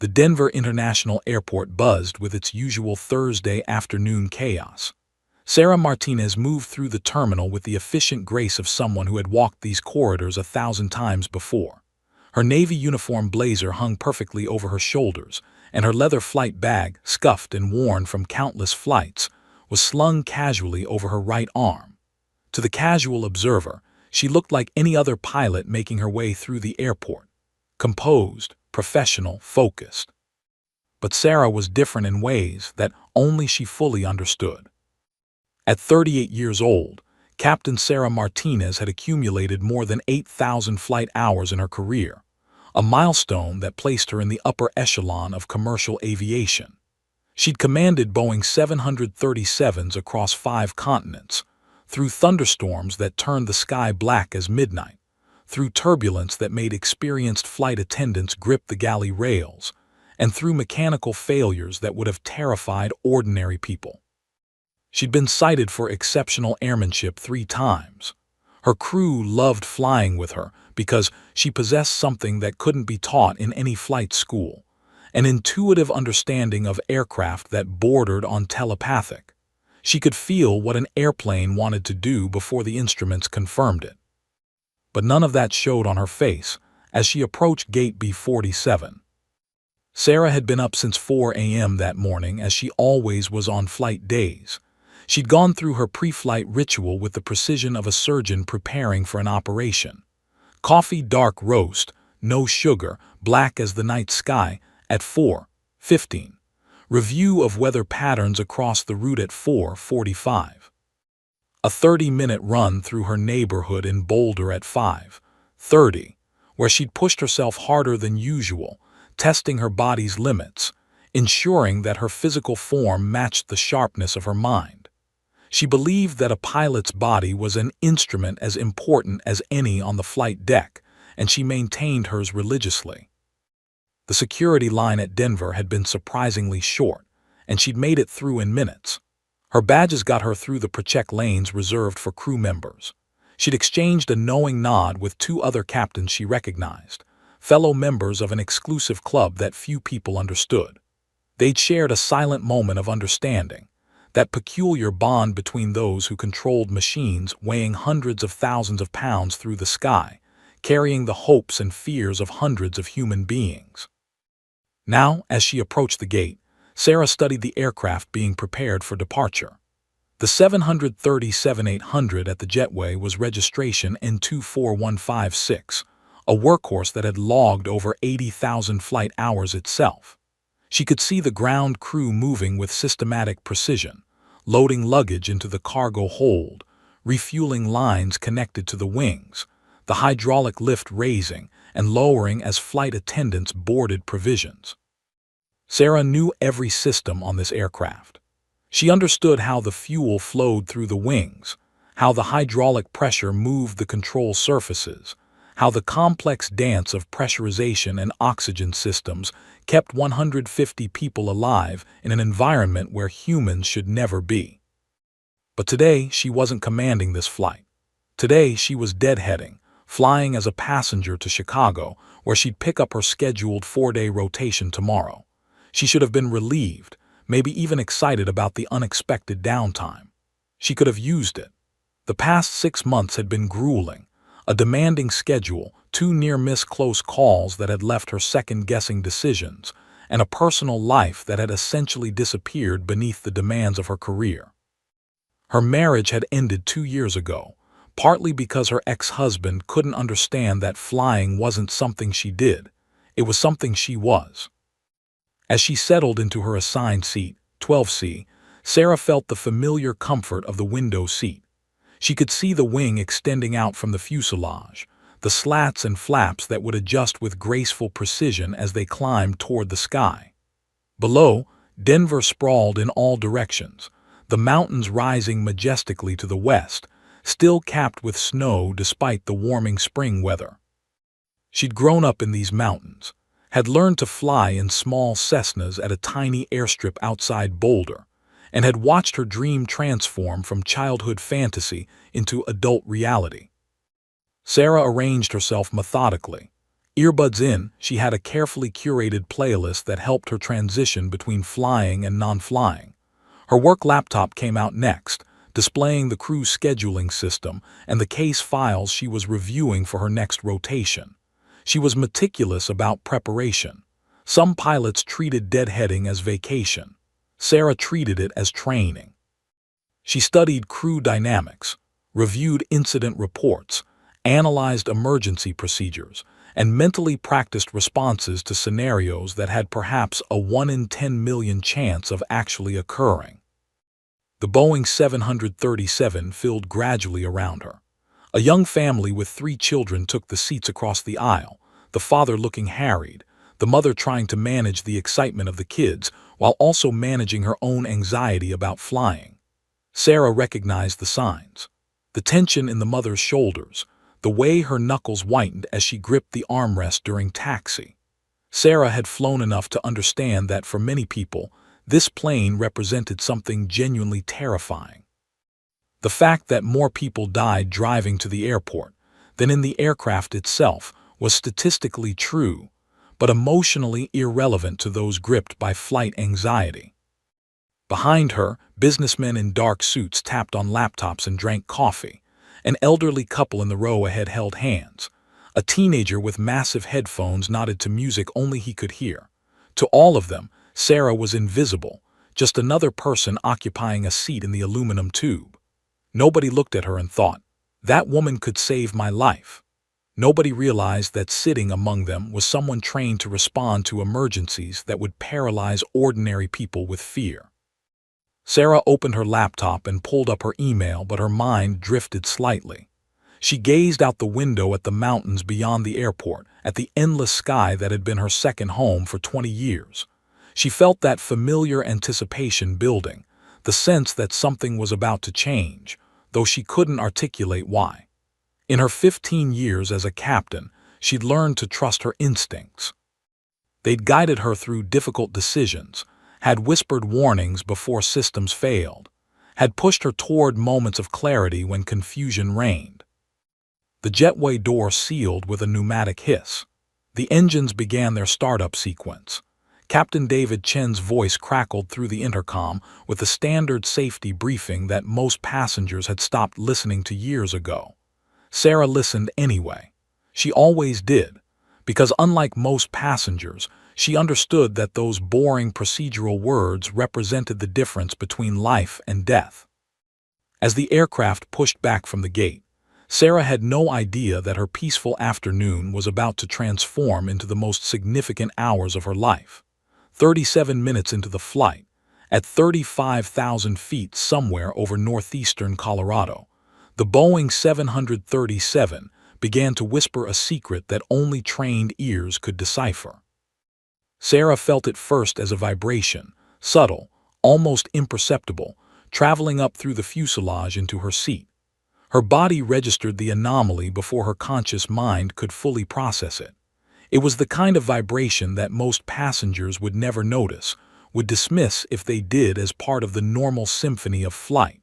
The Denver International Airport buzzed with its usual Thursday afternoon chaos. Sarah Martinez moved through the terminal with the efficient grace of someone who had walked these corridors 1,000 times before. Her navy uniform blazer hung perfectly over her shoulders, and her leather flight bag, scuffed and worn from countless flights, was slung casually over her right arm. To the casual observer, she looked like any other pilot making her way through the airport. Composed, professional, focused. But Sarah was different in ways that only she fully understood. At 38 years old, Captain Sarah Martinez had accumulated more than 8,000 flight hours in her career, a milestone that placed her in the upper echelon of commercial aviation. She'd commanded Boeing 737s across 5 continents, through thunderstorms that turned the sky black as midnight, through turbulence that made experienced flight attendants grip the galley rails, and through mechanical failures that would have terrified ordinary people. She'd been cited for exceptional airmanship 3 times. Her crew loved flying with her because she possessed something that couldn't be taught in any flight school, an intuitive understanding of aircraft that bordered on telepathic. She could feel what an airplane wanted to do before the instruments confirmed it. But none of that showed on her face as she approached Gate B-47. Sarah had been up since 4 a.m. that morning, as she always was on flight days. She'd gone through her pre-flight ritual with the precision of a surgeon preparing for an operation. Coffee dark roast, no sugar, black as the night sky, at 4:15. Review of weather patterns across the route at 4:45. A 30-minute run through her neighborhood in Boulder at 5:30, where she'd pushed herself harder than usual, testing her body's limits, ensuring that her physical form matched the sharpness of her mind. She believed that a pilot's body was an instrument as important as any on the flight deck, and she maintained hers religiously. The security line at Denver had been surprisingly short, and she'd made it through in minutes. Her badges got her through the pre-check lanes reserved for crew members. She'd exchanged a knowing nod with 2 other captains she recognized, fellow members of an exclusive club that few people understood. They'd shared a silent moment of understanding, that peculiar bond between those who controlled machines weighing hundreds of thousands of pounds through the sky, carrying the hopes and fears of hundreds of human beings. Now, as she approached the gate, Sarah studied the aircraft being prepared for departure. The 737-800 at the jetway was registration N24156, a workhorse that had logged over 80,000 flight hours itself. She could see the ground crew moving with systematic precision, loading luggage into the cargo hold, refueling lines connected to the wings, the hydraulic lift raising and lowering as flight attendants boarded provisions. Sarah knew every system on this aircraft. She understood how the fuel flowed through the wings, how the hydraulic pressure moved the control surfaces, how the complex dance of pressurization and oxygen systems kept 150 people alive in an environment where humans should never be. But today she wasn't commanding this flight. Today she was deadheading, flying as a passenger to Chicago, where she'd pick up her scheduled 4-day rotation tomorrow. She should have been relieved, maybe even excited about the unexpected downtime. She could have used it. The past 6 months had been grueling, a demanding schedule, 2 near-miss close calls that had left her second-guessing decisions, and a personal life that had essentially disappeared beneath the demands of her career. Her marriage had ended 2 years ago, partly because her ex-husband couldn't understand that flying wasn't something she did, it was something she was. As she settled into her assigned seat, 12C, Sarah felt the familiar comfort of the window seat. She could see the wing extending out from the fuselage, the slats and flaps that would adjust with graceful precision as they climbed toward the sky. Below, Denver sprawled in all directions, the mountains rising majestically to the west, still capped with snow despite the warming spring weather. She'd grown up in these mountains, had learned to fly in small Cessnas at a tiny airstrip outside Boulder, and had watched her dream transform from childhood fantasy into adult reality. Sarah arranged herself methodically, Earbuds in, she had a carefully curated playlist that helped her transition between flying and non-flying. Her work laptop came out next, displaying the crew's scheduling system and the case files she was reviewing for her next rotation. She was meticulous about preparation. Some pilots treated deadheading as vacation. Sarah treated it as training. She studied crew dynamics, reviewed incident reports, analyzed emergency procedures, and mentally practiced responses to scenarios that had perhaps a 1 in 10 million chance of actually occurring. The Boeing 737 filled gradually around her. A young family with 3 children took the seats across the aisle, the father looking harried, the mother trying to manage the excitement of the kids while also managing her own anxiety about flying. Sarah recognized the signs. The tension in the mother's shoulders, the way her knuckles whitened as she gripped the armrest during taxi. Sarah had flown enough to understand that for many people, this plane represented something genuinely terrifying. The fact that more people died driving to the airport than in the aircraft itself was statistically true, but emotionally irrelevant to those gripped by flight anxiety. Behind her, businessmen in dark suits tapped on laptops and drank coffee. An elderly couple in the row ahead held hands. A teenager with massive headphones nodded to music only he could hear. To all of them, Sarah was invisible, just another person occupying a seat in the aluminum tube. Nobody looked at her and thought, "That woman could save my life." Nobody realized that sitting among them was someone trained to respond to emergencies that would paralyze ordinary people with fear. Sarah opened her laptop and pulled up her email, but her mind drifted slightly. She gazed out the window at the mountains beyond the airport, at the endless sky that had been her second home for 20 years. She felt that familiar anticipation building, the sense that something was about to change, though she couldn't articulate why. In her 15 years as a captain, she'd learned to trust her instincts. They'd guided her through difficult decisions, had whispered warnings before systems failed, had pushed her toward moments of clarity when confusion reigned. The jetway door sealed with a pneumatic hiss. The engines began their startup sequence. Captain David Chen's voice crackled through the intercom with the standard safety briefing that most passengers had stopped listening to years ago. Sarah listened anyway. She always did, because unlike most passengers, she understood that those boring procedural words represented the difference between life and death. As the aircraft pushed back from the gate, Sarah had no idea that her peaceful afternoon was about to transform into the most significant hours of her life. 37 minutes into the flight, at 35,000 feet somewhere over northeastern Colorado, the Boeing 737 began to whisper a secret that only trained ears could decipher. Sarah felt it first as a vibration, subtle, almost imperceptible, traveling up through the fuselage into her seat. Her body registered the anomaly before her conscious mind could fully process it. It was the kind of vibration that most passengers would never notice, would dismiss if they did as part of the normal symphony of flight.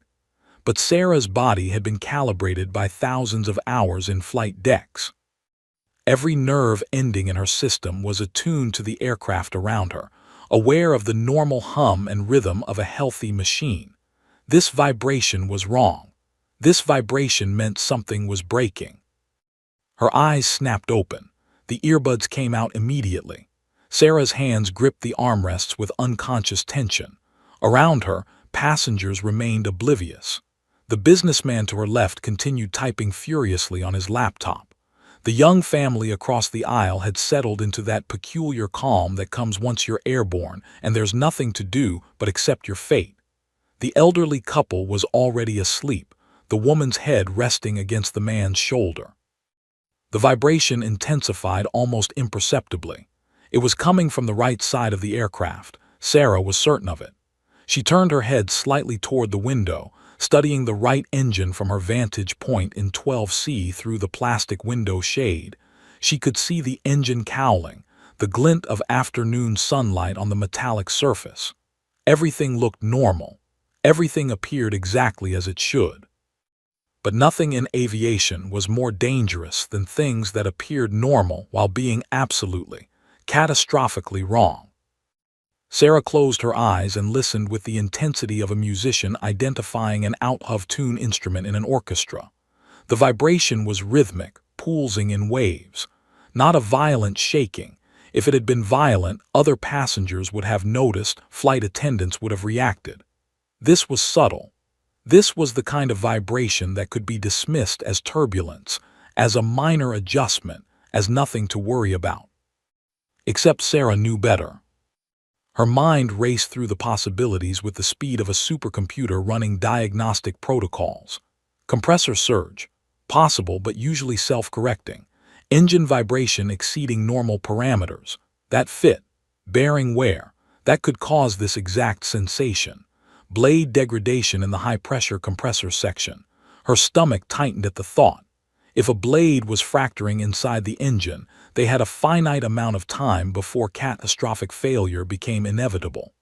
But Sarah's body had been calibrated by thousands of hours in flight decks. Every nerve ending in her system was attuned to the aircraft around her, aware of the normal hum and rhythm of a healthy machine. This vibration was wrong. This vibration meant something was breaking. Her eyes snapped open. The earbuds came out immediately. Sarah's hands gripped the armrests with unconscious tension. Around her, passengers remained oblivious. The businessman to her left continued typing furiously on his laptop. The young family across the aisle had settled into that peculiar calm that comes once you're airborne and there's nothing to do but accept your fate. The elderly couple was already asleep, the woman's head resting against the man's shoulder. The vibration intensified almost imperceptibly. It was coming from the right side of the aircraft. Sarah was certain of it. She turned her head slightly toward the window, studying the right engine from her vantage point in 12C through the plastic window shade. She could see the engine cowling, the glint of afternoon sunlight on the metallic surface. Everything looked normal. Everything appeared exactly as it should. But nothing in aviation was more dangerous than things that appeared normal while being absolutely, catastrophically wrong. Sarah closed her eyes and listened with the intensity of a musician identifying an out-of-tune instrument in an orchestra. The vibration was rhythmic, pulsing in waves, not a violent shaking. If it had been violent, other passengers would have noticed, flight attendants would have reacted. This was subtle. This was the kind of vibration that could be dismissed as turbulence, as a minor adjustment, as nothing to worry about. Except Sarah knew better. Her mind raced through the possibilities with the speed of a supercomputer running diagnostic protocols. Compressor surge, possible but usually self-correcting. Engine vibration exceeding normal parameters. That fit. Bearing wear. That could cause this exact sensation. Blade degradation in the high-pressure compressor section. Her stomach tightened at the thought. If a blade was fracturing inside the engine, they had a finite amount of time before catastrophic failure became inevitable.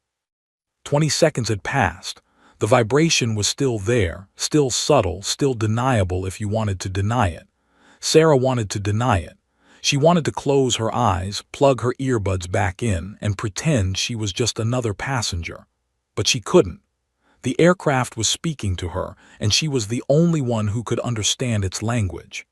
20 seconds had passed. The vibration was still there, still subtle, still deniable if you wanted to deny it. Sarah wanted to deny it. She wanted to close her eyes, plug her earbuds back in, and pretend she was just another passenger. But she couldn't. The aircraft was speaking to her, and she was the only one who could understand its language.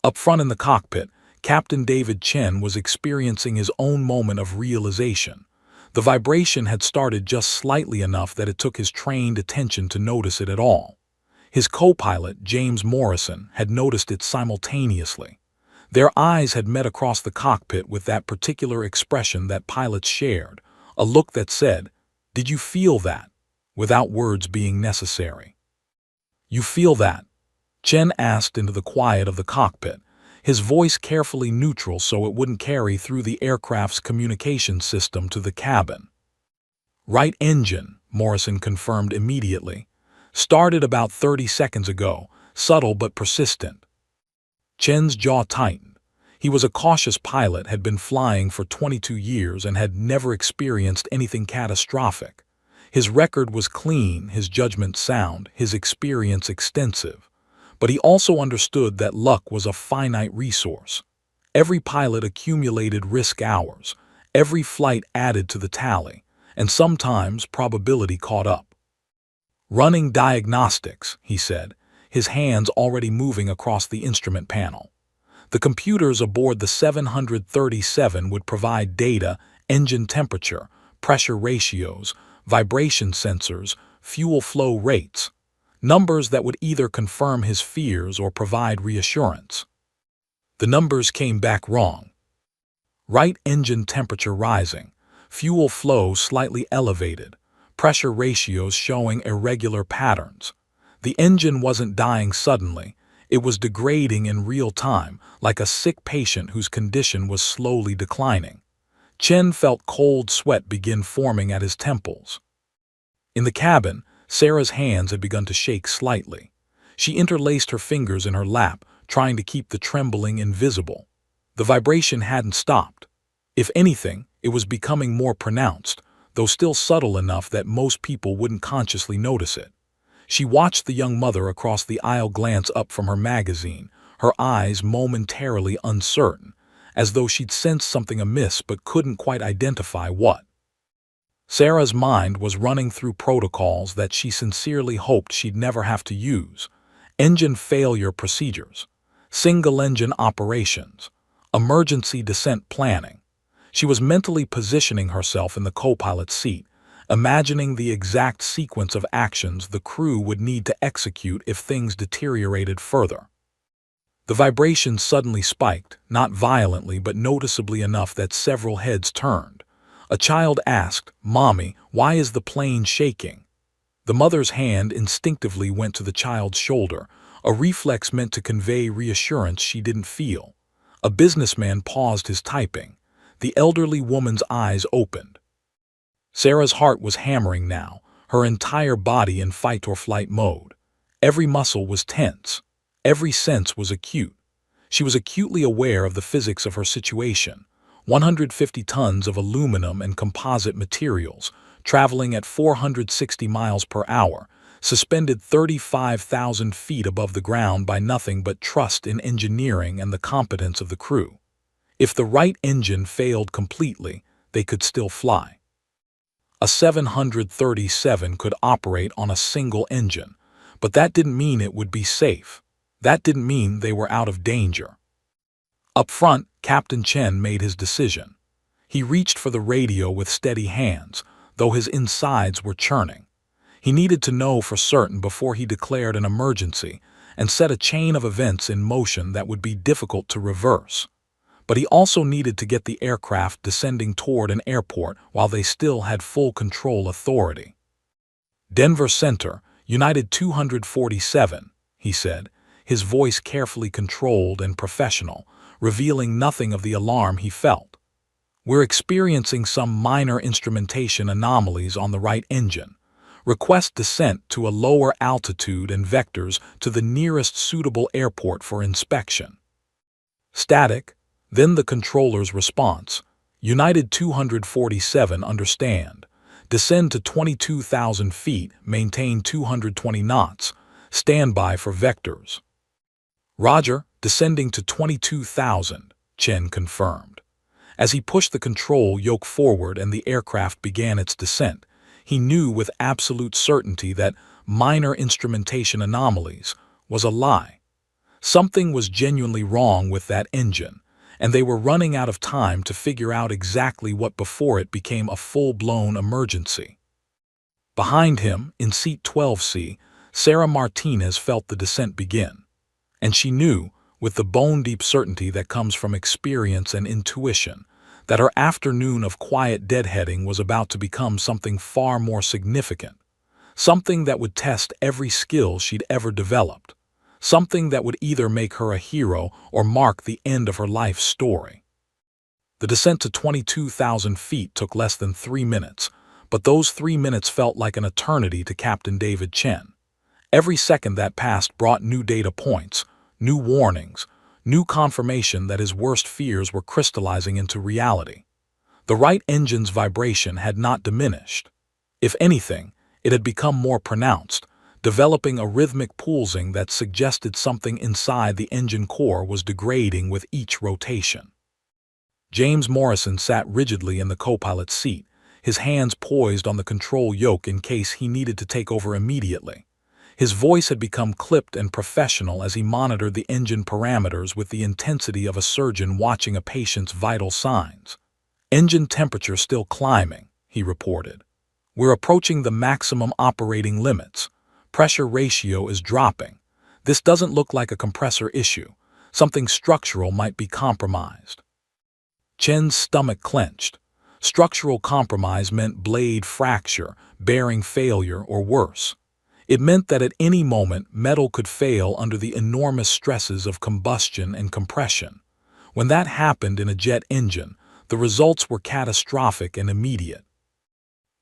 Up front in the cockpit, Captain David Chen was experiencing his own moment of realization. The vibration had started just slightly enough that it took his trained attention to notice it at all. His co-pilot, James Morrison, had noticed it simultaneously. Their eyes had met across the cockpit with that particular expression that pilots shared, a look that said, "Did you feel that?" without words being necessary. "You feel that?" Chen asked into the quiet of the cockpit, his voice carefully neutral so it wouldn't carry through the aircraft's communication system to the cabin. "Right engine," Morrison confirmed immediately. "Started about 30 seconds ago, subtle but persistent." Chen's jaw tightened. He was a cautious pilot, had been flying for 22 years and had never experienced anything catastrophic. His record was clean, his judgment sound, his experience extensive. But he also understood that luck was a finite resource. Every pilot accumulated risk hours, every flight added to the tally, and sometimes probability caught up. "Running diagnostics," he said, his hands already moving across the instrument panel. The computers aboard the 737 would provide data, engine temperature, pressure ratios, vibration sensors, fuel flow rates, numbers that would either confirm his fears or provide reassurance. The numbers came back wrong. Right engine temperature rising, fuel flow slightly elevated, pressure ratios showing irregular patterns. The engine wasn't dying suddenly, it was degrading in real time, like a sick patient whose condition was slowly declining. Chen felt cold sweat begin forming at his temples. In the cabin, Sarah's hands had begun to shake slightly. She interlaced her fingers in her lap, trying to keep the trembling invisible. The vibration hadn't stopped. If anything, it was becoming more pronounced, though still subtle enough that most people wouldn't consciously notice it. She watched the young mother across the aisle glance up from her magazine, her eyes momentarily uncertain, as though she'd sensed something amiss but couldn't quite identify what. Sarah's mind was running through protocols that she sincerely hoped she'd never have to use. Engine failure procedures, single-engine operations, emergency descent planning. She was mentally positioning herself in the co-pilot's seat, imagining the exact sequence of actions the crew would need to execute if things deteriorated further. The vibration suddenly spiked, not violently but noticeably enough that several heads turned. A child asked, "Mommy, why is the plane shaking?" The mother's hand instinctively went to the child's shoulder, a reflex meant to convey reassurance she didn't feel. A businessman paused his typing. The elderly woman's eyes opened. Sarah's heart was hammering now, her entire body in fight-or-flight mode. Every muscle was tense. Every sense was acute. She was acutely aware of the physics of her situation. 150 tons of aluminum and composite materials, traveling at 460 miles per hour, suspended 35,000 feet above the ground by nothing but trust in engineering and the competence of the crew. If the right engine failed completely, they could still fly. A 737 could operate on a single engine, but that didn't mean it would be safe. That didn't mean they were out of danger. Up front, Captain Chen made his decision. He reached for the radio with steady hands, though his insides were churning. He needed to know for certain before he declared an emergency and set a chain of events in motion that would be difficult to reverse. But he also needed to get the aircraft descending toward an airport while they still had full control authority. "Denver Center, United 247, he said, his voice carefully controlled and professional, revealing nothing of the alarm he felt. "We're experiencing some minor instrumentation anomalies on the right engine. Request descent to a lower altitude and vectors to the nearest suitable airport for inspection." Static. Then the controller's response: "United 247, understand. Descend to 22,000 feet, maintain 220 knots. Stand by for vectors." "Roger, descending to 22,000, Chen confirmed. As he pushed the control yoke forward and the aircraft began its descent, he knew with absolute certainty that minor instrumentation anomalies was a lie. Something was genuinely wrong with that engine, and they were running out of time to figure out exactly what before it became a full-blown emergency. Behind him, in seat 12C, Sarah Martinez felt the descent begin. And she knew, with the bone-deep certainty that comes from experience and intuition, that her afternoon of quiet deadheading was about to become something far more significant, something that would test every skill she'd ever developed, something that would either make her a hero or mark the end of her life story. The descent to 22,000 feet took less than 3 minutes, but those 3 minutes felt like an eternity to Captain David Chen. Every second that passed brought new data points, new warnings, new confirmation that his worst fears were crystallizing into reality. The right engine's vibration had not diminished. If anything, it had become more pronounced, developing a rhythmic pulsing that suggested something inside the engine core was degrading with each rotation. James Morrison sat rigidly in the co-pilot's seat, his hands poised on the control yoke in case he needed to take over immediately. His voice had become clipped and professional as he monitored the engine parameters with the intensity of a surgeon watching a patient's vital signs. "Engine temperature still climbing," he reported. "We're approaching the maximum operating limits. Pressure ratio is dropping. This doesn't look like a compressor issue. Something structural might be compromised." Chen's stomach clenched. Structural compromise meant blade fracture, bearing failure, or worse. It meant that at any moment metal could fail under the enormous stresses of combustion and compression. When that happened in a jet engine, the results were catastrophic and immediate.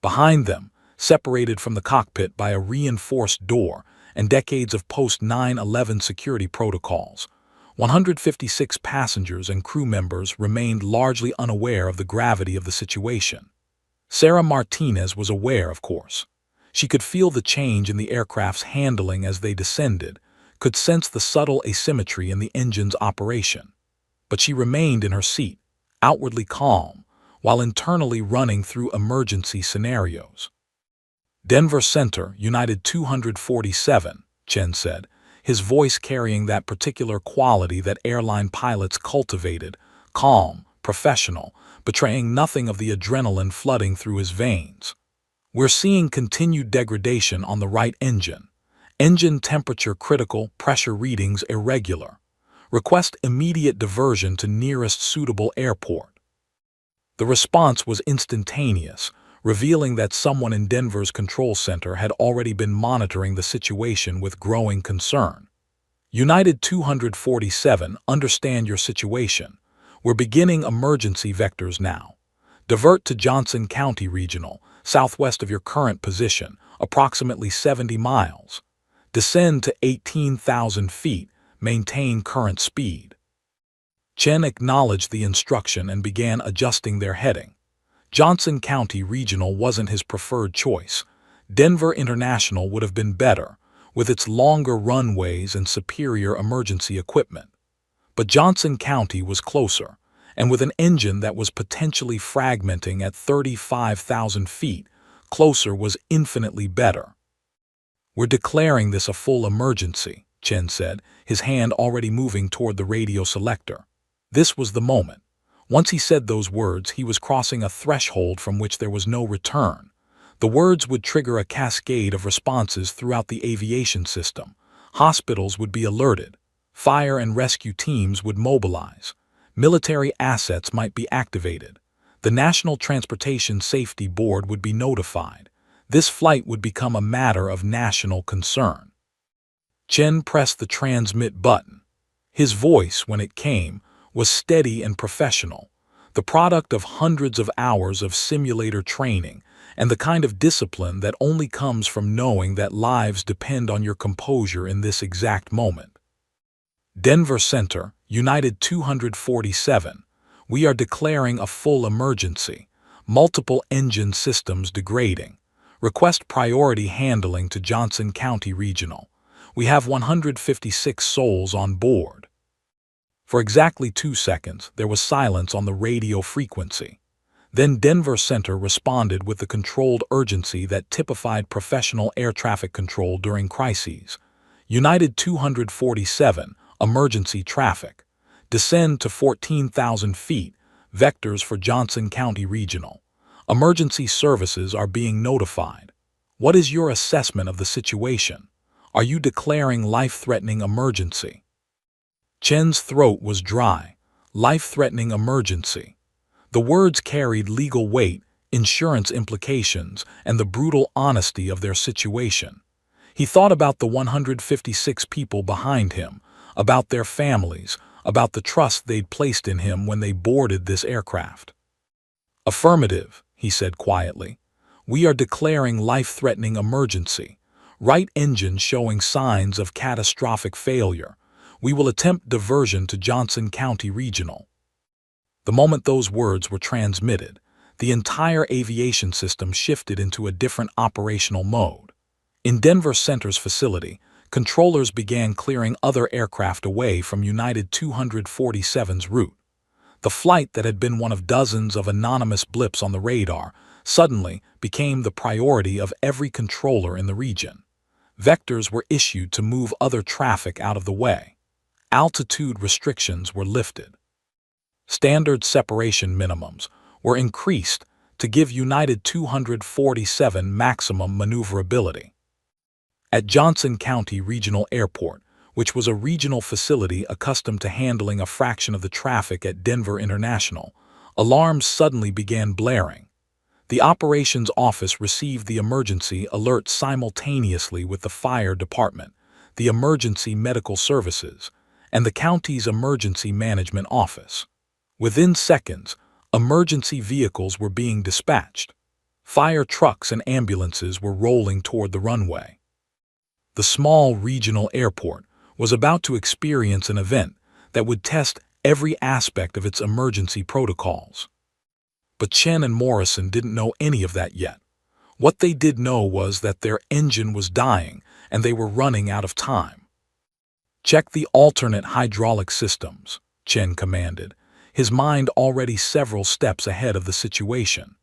Behind them, separated from the cockpit by a reinforced door and decades of post-9/11 security protocols, 156 passengers and crew members remained largely unaware of the gravity of the situation. Sarah Martinez was aware, of course. She could feel the change in the aircraft's handling as they descended, could sense the subtle asymmetry in the engine's operation. But she remained in her seat, outwardly calm, while internally running through emergency scenarios. "Denver Center, United 247, Chen said, his voice carrying that particular quality that airline pilots cultivated, calm, professional, betraying nothing of the adrenaline flooding through his veins. "We're seeing continued degradation on the right engine. Engine temperature critical, pressure readings irregular. Request immediate diversion to nearest suitable airport." The response was instantaneous, revealing that someone in Denver's control center had already been monitoring the situation with growing concern. "United 247, understand your situation. We're beginning emergency vectors now. Divert to Johnson County Regional, southwest of your current position, approximately 70 miles. Descend to 18,000 feet, maintain current speed." Chen acknowledged the instruction and began adjusting their heading. Johnson County Regional wasn't his preferred choice. Denver International would have been better, with its longer runways and superior emergency equipment. But Johnson County was closer, and with an engine that was potentially fragmenting at 35,000 feet, closer was infinitely better. "We're declaring this a full emergency," Chen said, his hand already moving toward the radio selector. This was the moment. Once he said those words, he was crossing a threshold from which there was no return. The words would trigger a cascade of responses throughout the aviation system. Hospitals would be alerted. Fire and rescue teams would mobilize. Military assets might be activated. The National Transportation Safety Board would be notified. This flight would become a matter of national concern. Chen pressed the transmit button. His voice, when it came, was steady and professional, the product of hundreds of hours of simulator training and the kind of discipline that only comes from knowing that lives depend on your composure in this exact moment. "Denver Center, United 247. We are declaring a full emergency. Multiple engine systems degrading. Request priority handling to Johnson County Regional. We have 156 souls on board." For exactly 2 seconds, there was silence on the radio frequency. Then Denver Center responded with the controlled urgency that typified professional air traffic control during crises. "United 247, emergency traffic. Descend to 14,000 feet, vectors for Johnson County Regional. Emergency services are being notified. What is your assessment of the situation? Are you declaring life-threatening emergency?" Chen's throat was dry. Life-threatening emergency. The words carried legal weight, insurance implications, and the brutal honesty of their situation. He thought about the 156 people behind him, about their families, about the trust they'd placed in him when they boarded this aircraft. "Affirmative," he said quietly. "We are declaring life-threatening emergency. Right engine showing signs of catastrophic failure. We will attempt diversion to Johnson County Regional." The moment those words were transmitted, the entire aviation system shifted into a different operational mode. In Denver Center's facility, controllers began clearing other aircraft away from United 247's route. The flight that had been one of dozens of anonymous blips on the radar suddenly became the priority of every controller in the region. Vectors were issued to move other traffic out of the way. Altitude restrictions were lifted. Standard separation minimums were increased to give United 247 maximum maneuverability. At Johnson County Regional Airport, which was a regional facility accustomed to handling a fraction of the traffic at Denver International, alarms suddenly began blaring. The operations office received the emergency alert simultaneously with the fire department, the emergency medical services, and the county's emergency management office. Within seconds, emergency vehicles were being dispatched. Fire trucks and ambulances were rolling toward the runway. The small regional airport was about to experience an event that would test every aspect of its emergency protocols. But Chen and Morrison didn't know any of that yet. What they did know was that their engine was dying and they were running out of time. "Check the alternate hydraulic systems," Chen commanded, his mind already several steps ahead of the situation.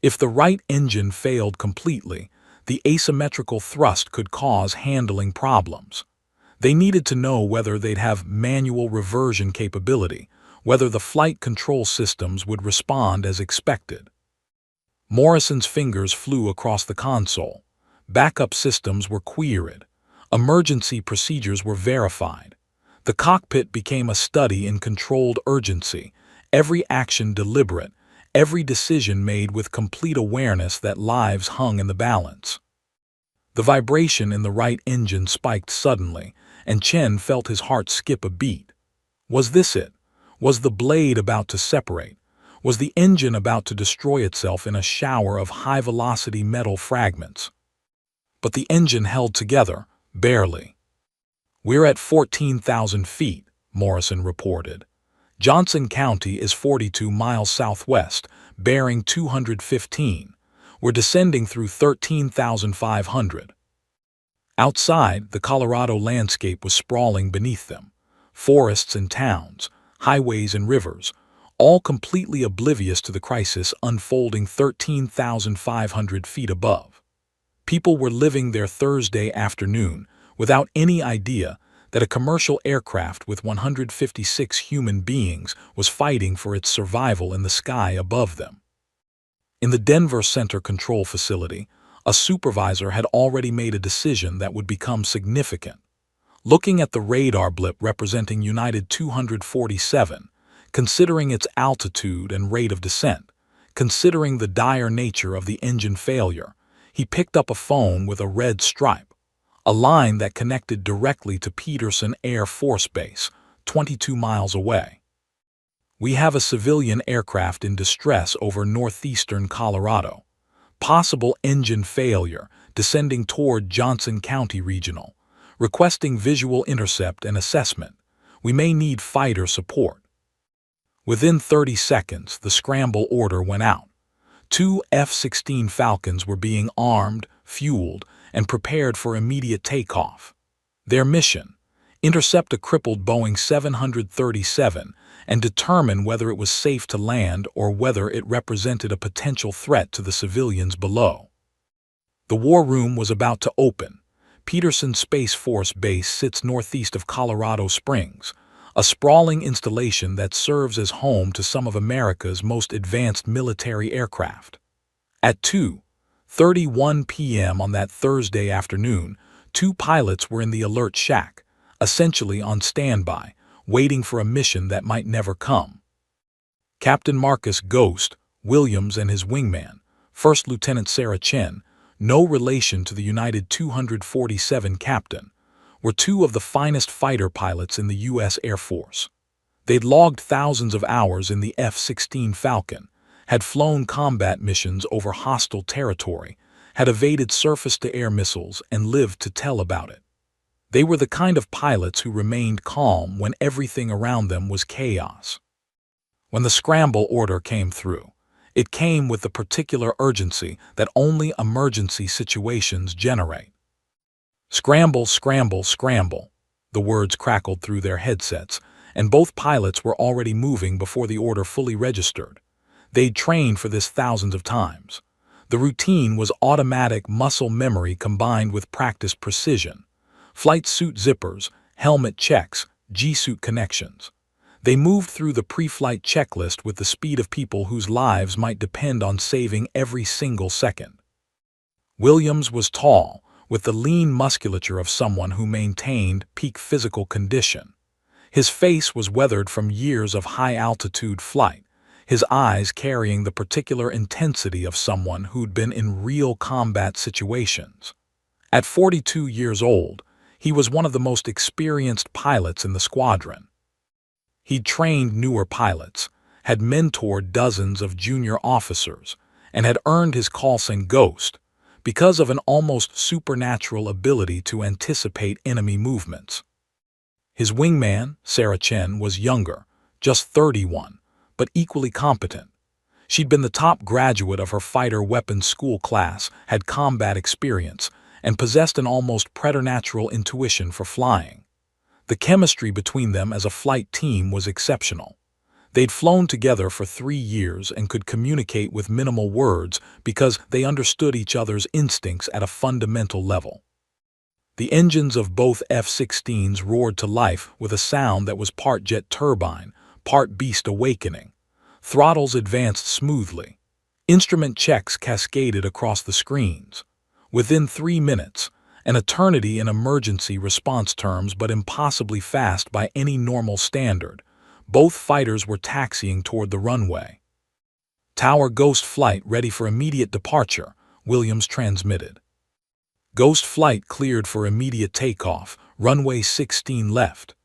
If the right engine failed completely, the asymmetrical thrust could cause handling problems. They needed to know whether they'd have manual reversion capability, whether the flight control systems would respond as expected. Morrison's fingers flew across the console. Backup systems were queried. Emergency procedures were verified. The cockpit became a study in controlled urgency, every action deliberate, every decision made with complete awareness that lives hung in the balance. The vibration in the right engine spiked suddenly, and Chen felt his heart skip a beat. Was this it? Was the blade about to separate? Was the engine about to destroy itself in a shower of high-velocity metal fragments? But the engine held together, barely. "We're at 14,000 feet, Morrison reported. "Johnson County is 42 miles southwest, bearing 215. were descending through 13,500. Outside, the Colorado landscape was sprawling beneath them. Forests and towns, highways and rivers, all completely oblivious to the crisis unfolding 13,500 feet above. People were living their Thursday afternoon without any idea that a commercial aircraft with 156 human beings was fighting for its survival in the sky above them. In the Denver Center Control Facility, a supervisor had already made a decision that would become significant. Looking at the radar blip representing United 247, considering its altitude and rate of descent, considering the dire nature of the engine failure, he picked up a phone with a red stripe, a line that connected directly to Peterson Air Force Base, 22 miles away. "We have a civilian aircraft in distress over northeastern Colorado. Possible engine failure, descending toward Johnson County Regional. Requesting visual intercept and assessment. We may need fighter support." Within 30 seconds, the scramble order went out. 2 F-16 Falcons were being armed, fueled, and prepared for immediate takeoff. Their mission: intercept a crippled Boeing 737 and determine whether it was safe to land or whether it represented a potential threat to the civilians below. The war room was about to open. Peterson Space Force Base sits northeast of Colorado Springs, a sprawling installation that serves as home to some of America's most advanced military aircraft. At 2:31 p.m. on that Thursday afternoon, 2 pilots were in the alert shack, essentially on standby, waiting for a mission that might never come. Captain Marcus "Ghost" Williams and his wingman, First Lieutenant Sarah Chen, no relation to the United 247 captain, were 2 of the finest fighter pilots in the U.S. Air Force. They'd logged thousands of hours in the F-16 Falcon, had flown combat missions over hostile territory, had evaded surface-to-air missiles, and lived to tell about it. They were the kind of pilots who remained calm when everything around them was chaos. When the scramble order came through, it came with the particular urgency that only emergency situations generate. "Scramble, scramble, scramble," the words crackled through their headsets, and both pilots were already moving before the order fully registered. They'd trained for this thousands of times. The routine was automatic muscle memory combined with practiced precision. Flight suit zippers, helmet checks, G-suit connections. They moved through the pre-flight checklist with the speed of people whose lives might depend on saving every single second. Williams was tall, with the lean musculature of someone who maintained peak physical condition. His face was weathered from years of high-altitude flight, his eyes carrying the particular intensity of someone who'd been in real combat situations. At 42 years old, he was one of the most experienced pilots in the squadron. He'd trained newer pilots, had mentored dozens of junior officers, and had earned his call sign "Ghost" because of an almost supernatural ability to anticipate enemy movements. His wingman, Sarah Chen, was younger, just 31, but equally competent. She'd been the top graduate of her fighter weapons school class, had combat experience, and possessed an almost preternatural intuition for flying. The chemistry between them as a flight team was exceptional. They'd flown together for 3 years and could communicate with minimal words because they understood each other's instincts at a fundamental level. The engines of both F-16s roared to life with a sound that was part jet turbine, part beast awakening. Throttles advanced smoothly. Instrument checks cascaded across the screens. Within 3 minutes, an eternity in emergency response terms but impossibly fast by any normal standard, both fighters were taxiing toward the runway. "Tower Ghost flight ready for immediate departure," Williams transmitted. "Ghost flight cleared for immediate takeoff, runway 16 left.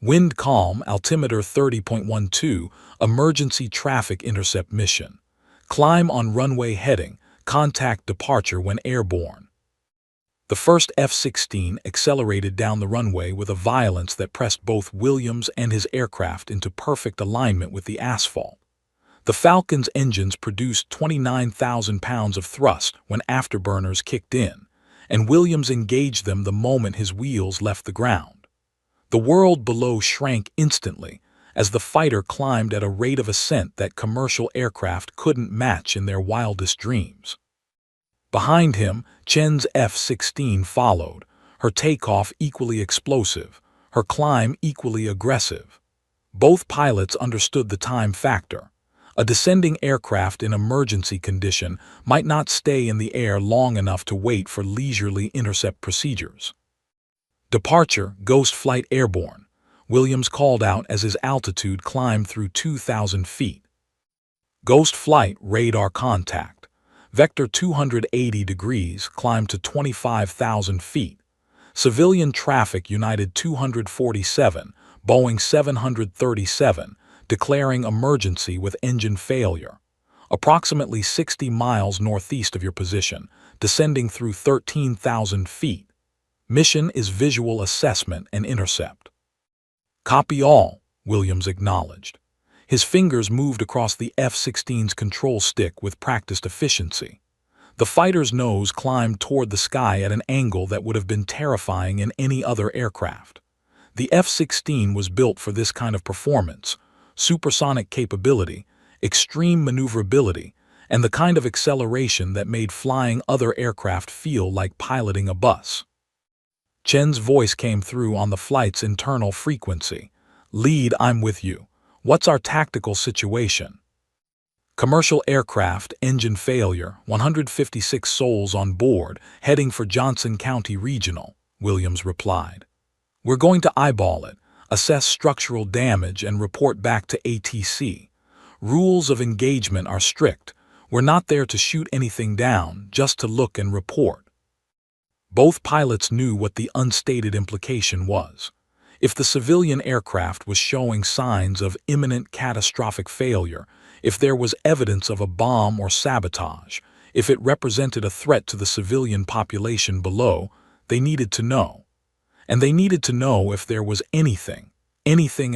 Wind calm, altimeter 30.12, emergency traffic intercept mission. Climb on runway heading, contact departure when airborne." The first F-16 accelerated down the runway with a violence that pressed both Williams and his aircraft into perfect alignment with the asphalt. The Falcon's engines produced 29,000 pounds of thrust when afterburners kicked in, and Williams engaged them the moment his wheels left the ground. The world below shrank instantly as the fighter climbed at a rate of ascent that commercial aircraft couldn't match in their wildest dreams. Behind him, Chen's F-16 followed, her takeoff equally explosive, her climb equally aggressive. Both pilots understood the time factor. A descending aircraft in emergency condition might not stay in the air long enough to wait for leisurely intercept procedures. "Departure, Ghost Flight Airborne," Williams called out as his altitude climbed through 2,000 feet. "Ghost Flight, radar contact. Vector 280 degrees, climbed to 25,000 feet. Civilian traffic United 247, Boeing 737, declaring emergency with engine failure. Approximately 60 miles northeast of your position, descending through 13,000 feet. Mission is visual assessment and intercept." "Copy all," Williams acknowledged. His fingers moved across the F-16's control stick with practiced efficiency. The fighter's nose climbed toward the sky at an angle that would have been terrifying in any other aircraft. The F-16 was built for this kind of performance: supersonic capability, extreme maneuverability, and the kind of acceleration that made flying other aircraft feel like piloting a bus. Chen's voice came through on the flight's internal frequency. "Lead, I'm with you. What's our tactical situation?" "Commercial aircraft, engine failure, 156 souls on board, heading for Johnson County Regional," Williams replied. "We're going to eyeball it, assess structural damage, and report back to ATC. Rules of engagement are strict. We're not there to shoot anything down, just to look and report." Both pilots knew what the unstated implication was. If the civilian aircraft was showing signs of imminent catastrophic failure, if there was evidence of a bomb or sabotage, if it represented a threat to the civilian population below, they needed to know. And they needed to know if there was anything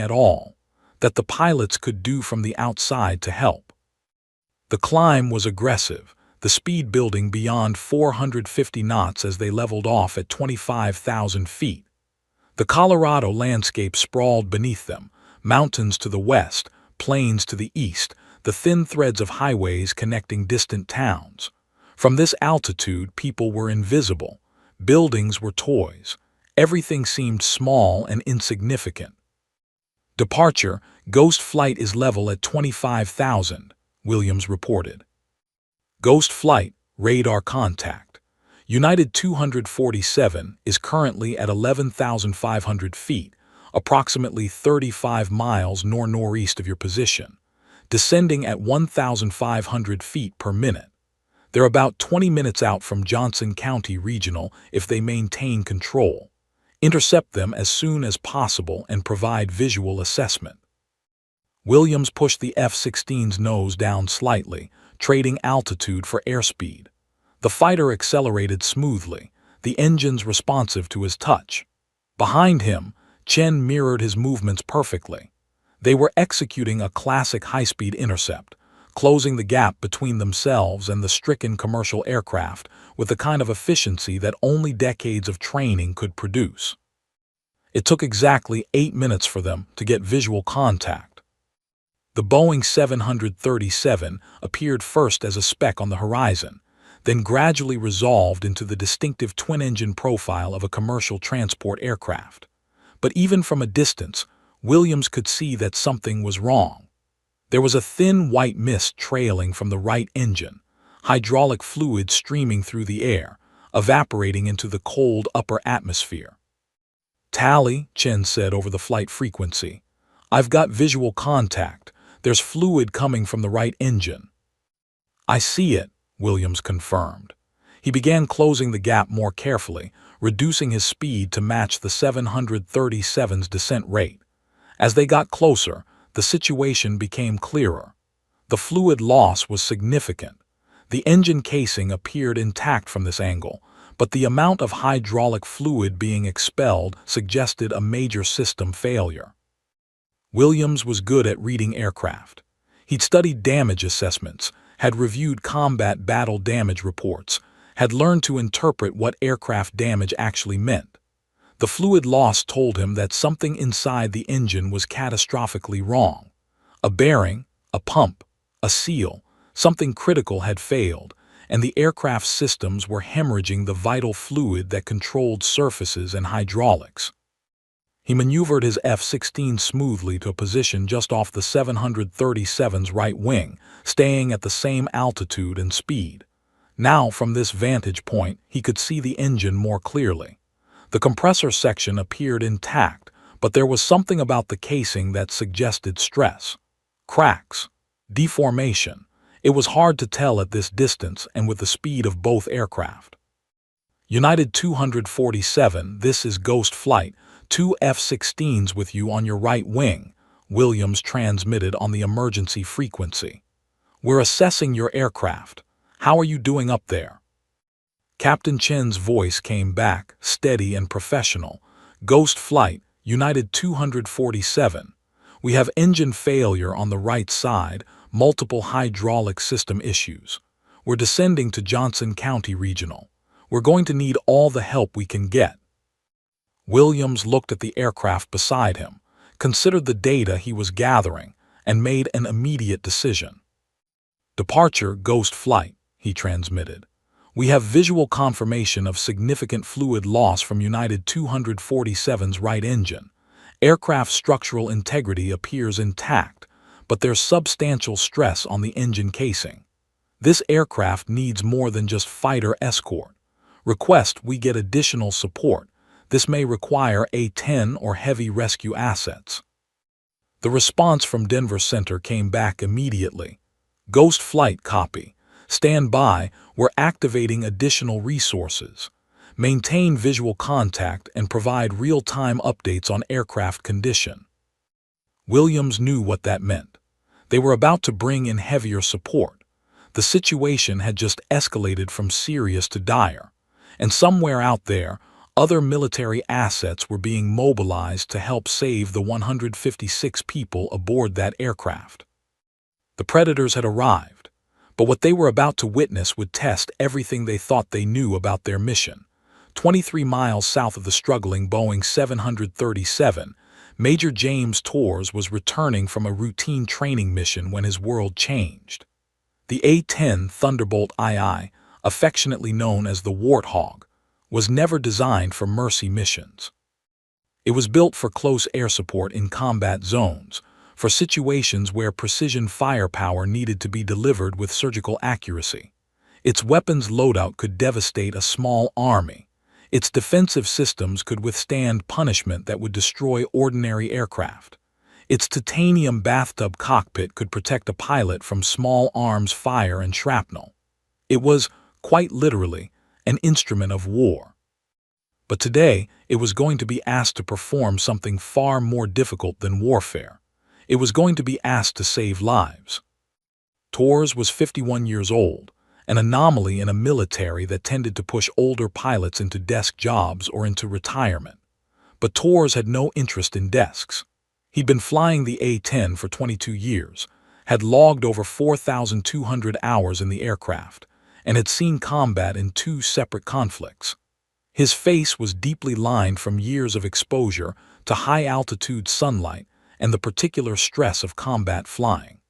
at all, that the pilots could do from the outside to help. The climb was aggressive, the speed building beyond 450 knots as they leveled off at 25,000 feet. The Colorado landscape sprawled beneath them, mountains to the west, plains to the east, the thin threads of highways connecting distant towns. From this altitude, people were invisible. Buildings were toys. Everything seemed small and insignificant. "Departure, Ghost Flight is level at 25,000, Williams reported. "Ghost Flight, radar contact. United 247 is currently at 11,500 feet, approximately 35 miles northeast of your position, descending at 1,500 feet per minute. They're about 20 minutes out from Johnson County Regional if they maintain control. Intercept them as soon as possible and provide visual assessment." Williams pushed the F-16's nose down slightly, trading altitude for airspeed. The fighter accelerated smoothly, the engines responsive to his touch. Behind him, Chen mirrored his movements perfectly. They were executing a classic high-speed intercept, closing the gap between themselves and the stricken commercial aircraft with the kind of efficiency that only decades of training could produce. It took exactly 8 minutes for them to get visual contact. The Boeing 737 appeared first as a speck on the horizon, then gradually resolved into the distinctive twin-engine profile of a commercial transport aircraft. But even from a distance, Williams could see that something was wrong. There was a thin white mist trailing from the right engine, hydraulic fluid streaming through the air, evaporating into the cold upper atmosphere. "Tally," Chen said over the flight frequency. "I've got visual contact. There's fluid coming from the right engine." "I see it," Williams confirmed. He began closing the gap more carefully, reducing his speed to match the 737's descent rate. As they got closer, the situation became clearer. The fluid loss was significant. The engine casing appeared intact from this angle, but the amount of hydraulic fluid being expelled suggested a major system failure. Williams was good at reading aircraft. He'd studied damage assessments, had reviewed combat battle damage reports, had learned to interpret what aircraft damage actually meant. The fluid loss told him that something inside the engine was catastrophically wrong. A bearing, a pump, a seal, something critical had failed, and the aircraft's systems were hemorrhaging the vital fluid that controlled surfaces and hydraulics. He maneuvered his F-16 smoothly to a position just off the 737's right wing, staying at the same altitude and speed. Now, from this vantage point, he could see the engine more clearly. The compressor section appeared intact, but there was something about the casing that suggested stress. Cracks. Deformation. It was hard to tell at this distance and with the speed of both aircraft. United 247, this is Ghost Flight. 2 F-16s with you on your right wing, Williams transmitted on the emergency frequency. We're assessing your aircraft. How are you doing up there? Captain Chen's voice came back, steady and professional. Ghost Flight, United 247. We have engine failure on the right side, multiple hydraulic system issues. We're descending to Johnson County Regional. We're going to need all the help we can get. Williams looked at the aircraft beside him, considered the data he was gathering, and made an immediate decision. Departure Ghost Flight, he transmitted. We have visual confirmation of significant fluid loss from United 247's right engine. Aircraft structural integrity appears intact, but there's substantial stress on the engine casing. This aircraft needs more than just fighter escort. Request we get additional support. This may require A-10 or heavy rescue assets. The response from Denver Center came back immediately. Ghost Flight copy. Stand by, we're activating additional resources. Maintain visual contact and provide real-time updates on aircraft condition. Williams knew what that meant. They were about to bring in heavier support. The situation had just escalated from serious to dire, and somewhere out there, other military assets were being mobilized to help save the 156 people aboard that aircraft. The Predators had arrived, but what they were about to witness would test everything they thought they knew about their mission. 23 miles south of the struggling Boeing 737, Major James Torres was returning from a routine training mission when his world changed. The A-10 Thunderbolt II, affectionately known as the Warthog, was never designed for mercy missions. It was built for close air support in combat zones, for situations where precision firepower needed to be delivered with surgical accuracy. Its weapons loadout could devastate a small army. Its defensive systems could withstand punishment that would destroy ordinary aircraft. Its titanium bathtub cockpit could protect a pilot from small arms fire and shrapnel. It was, quite literally, an instrument of war. But today, it was going to be asked to perform something far more difficult than warfare. It was going to be asked to save lives. Torres was 51 years old, an anomaly in a military that tended to push older pilots into desk jobs or into retirement. But Torres had no interest in desks. He'd been flying the A-10 for 22 years, had logged over 4,200 hours in the aircraft, and had seen combat in 2 separate conflicts. His face was deeply lined from years of exposure to high-altitude sunlight and the particular stress of combat flying.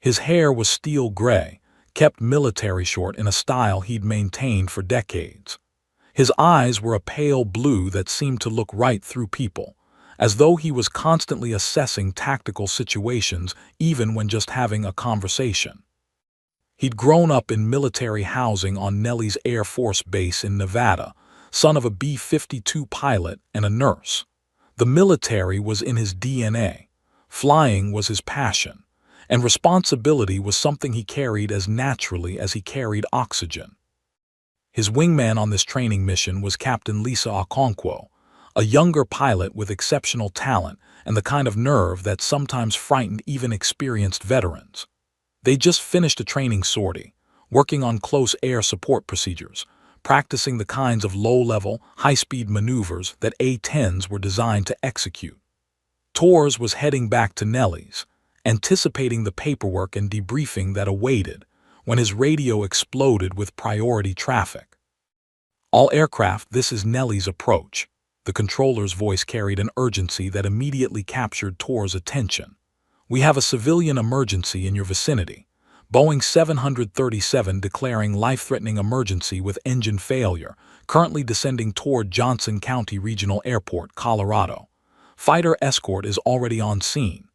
His hair was steel gray, kept military short in a style he'd maintained for decades. His eyes were a pale blue that seemed to look right through people, as though he was constantly assessing tactical situations even when just having a conversation. He'd grown up in military housing on Nellis Air Force Base in Nevada, son of a B-52 pilot and a nurse. The military was in his DNA, flying was his passion, and responsibility was something he carried as naturally as he carried oxygen. His wingman on this training mission was Captain Lisa Okonkwo, a younger pilot with exceptional talent and the kind of nerve that sometimes frightened even experienced veterans. They just finished a training sortie, working on close air support procedures, practicing the kinds of low-level, high-speed maneuvers that A-10s were designed to execute. Torres was heading back to Nellis, anticipating the paperwork and debriefing that awaited, when his radio exploded with priority traffic. "All aircraft, this is Nellie's approach." The controller's voice carried an urgency that immediately captured Tor's attention. "We have a civilian emergency in your vicinity. Boeing 737 declaring life-threatening emergency with engine failure, currently descending toward Johnson County Regional Airport, Colorado. Fighter escort is already on scene.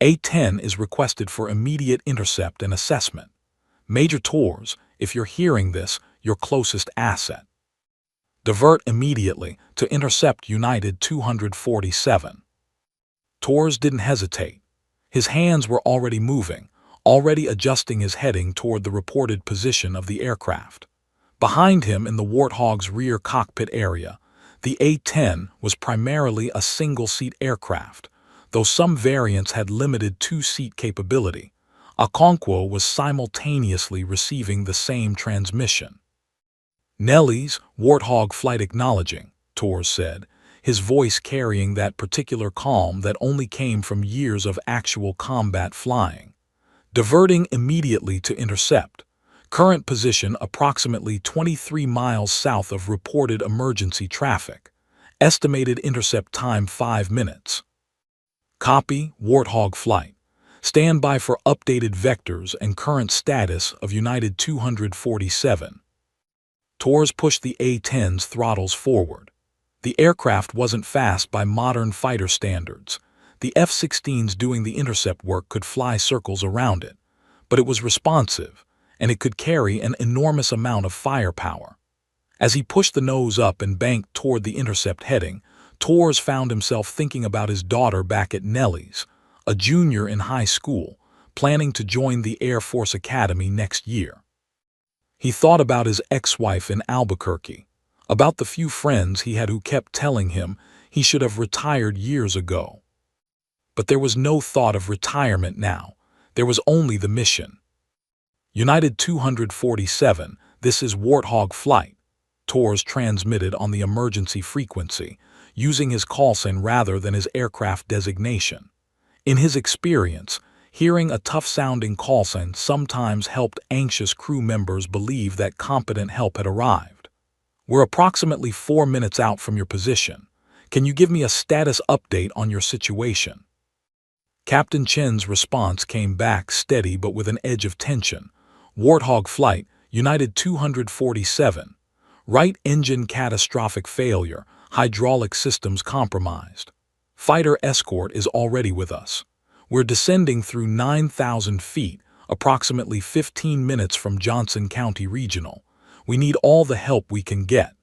A-10 is requested for immediate intercept and assessment. Major Tors, if you're hearing this, your closest asset. Divert immediately to intercept United 247. Tors didn't hesitate. His hands were already moving, already adjusting his heading toward the reported position of the aircraft. Behind him in the Warthog's rear cockpit area, the A-10 was primarily a single-seat aircraft, though some variants had limited two-seat capability. Okonkwo was simultaneously receiving the same transmission. "Nellie's Warthog flight acknowledging," Tors said, his voice carrying that particular calm that only came from years of actual combat flying. "Diverting immediately to intercept. Current position approximately 23 miles south of reported emergency traffic. Estimated intercept time 5 minutes. Copy, Warthog flight. Stand by for updated vectors and current status of United 247. Tors pushed the A-10's throttles forward. The aircraft wasn't fast by modern fighter standards. The F-16s doing the intercept work could fly circles around it, but it was responsive, and it could carry an enormous amount of firepower. As he pushed the nose up and banked toward the intercept heading, Tors found himself thinking about his daughter back at Nellie's, a junior in high school, planning to join the Air Force Academy next year. He thought about his ex-wife in Albuquerque, about the few friends he had who kept telling him he should have retired years ago. But there was no thought of retirement now. There was only the mission. United 247, this is Warthog flight, Tors transmitted on the emergency frequency, using his call sign rather than his aircraft designation. In his experience, hearing a tough-sounding call sign sometimes helped anxious crew members believe that competent help had arrived. "We're approximately 4 minutes out from your position. Can you give me a status update on your situation?" Captain Chen's response came back steady but with an edge of tension. "Warthog flight, United 247. Right engine catastrophic failure, hydraulic systems compromised. Fighter escort is already with us. We're descending through 9,000 feet, approximately 15 minutes from Johnson County Regional. We need all the help we can get."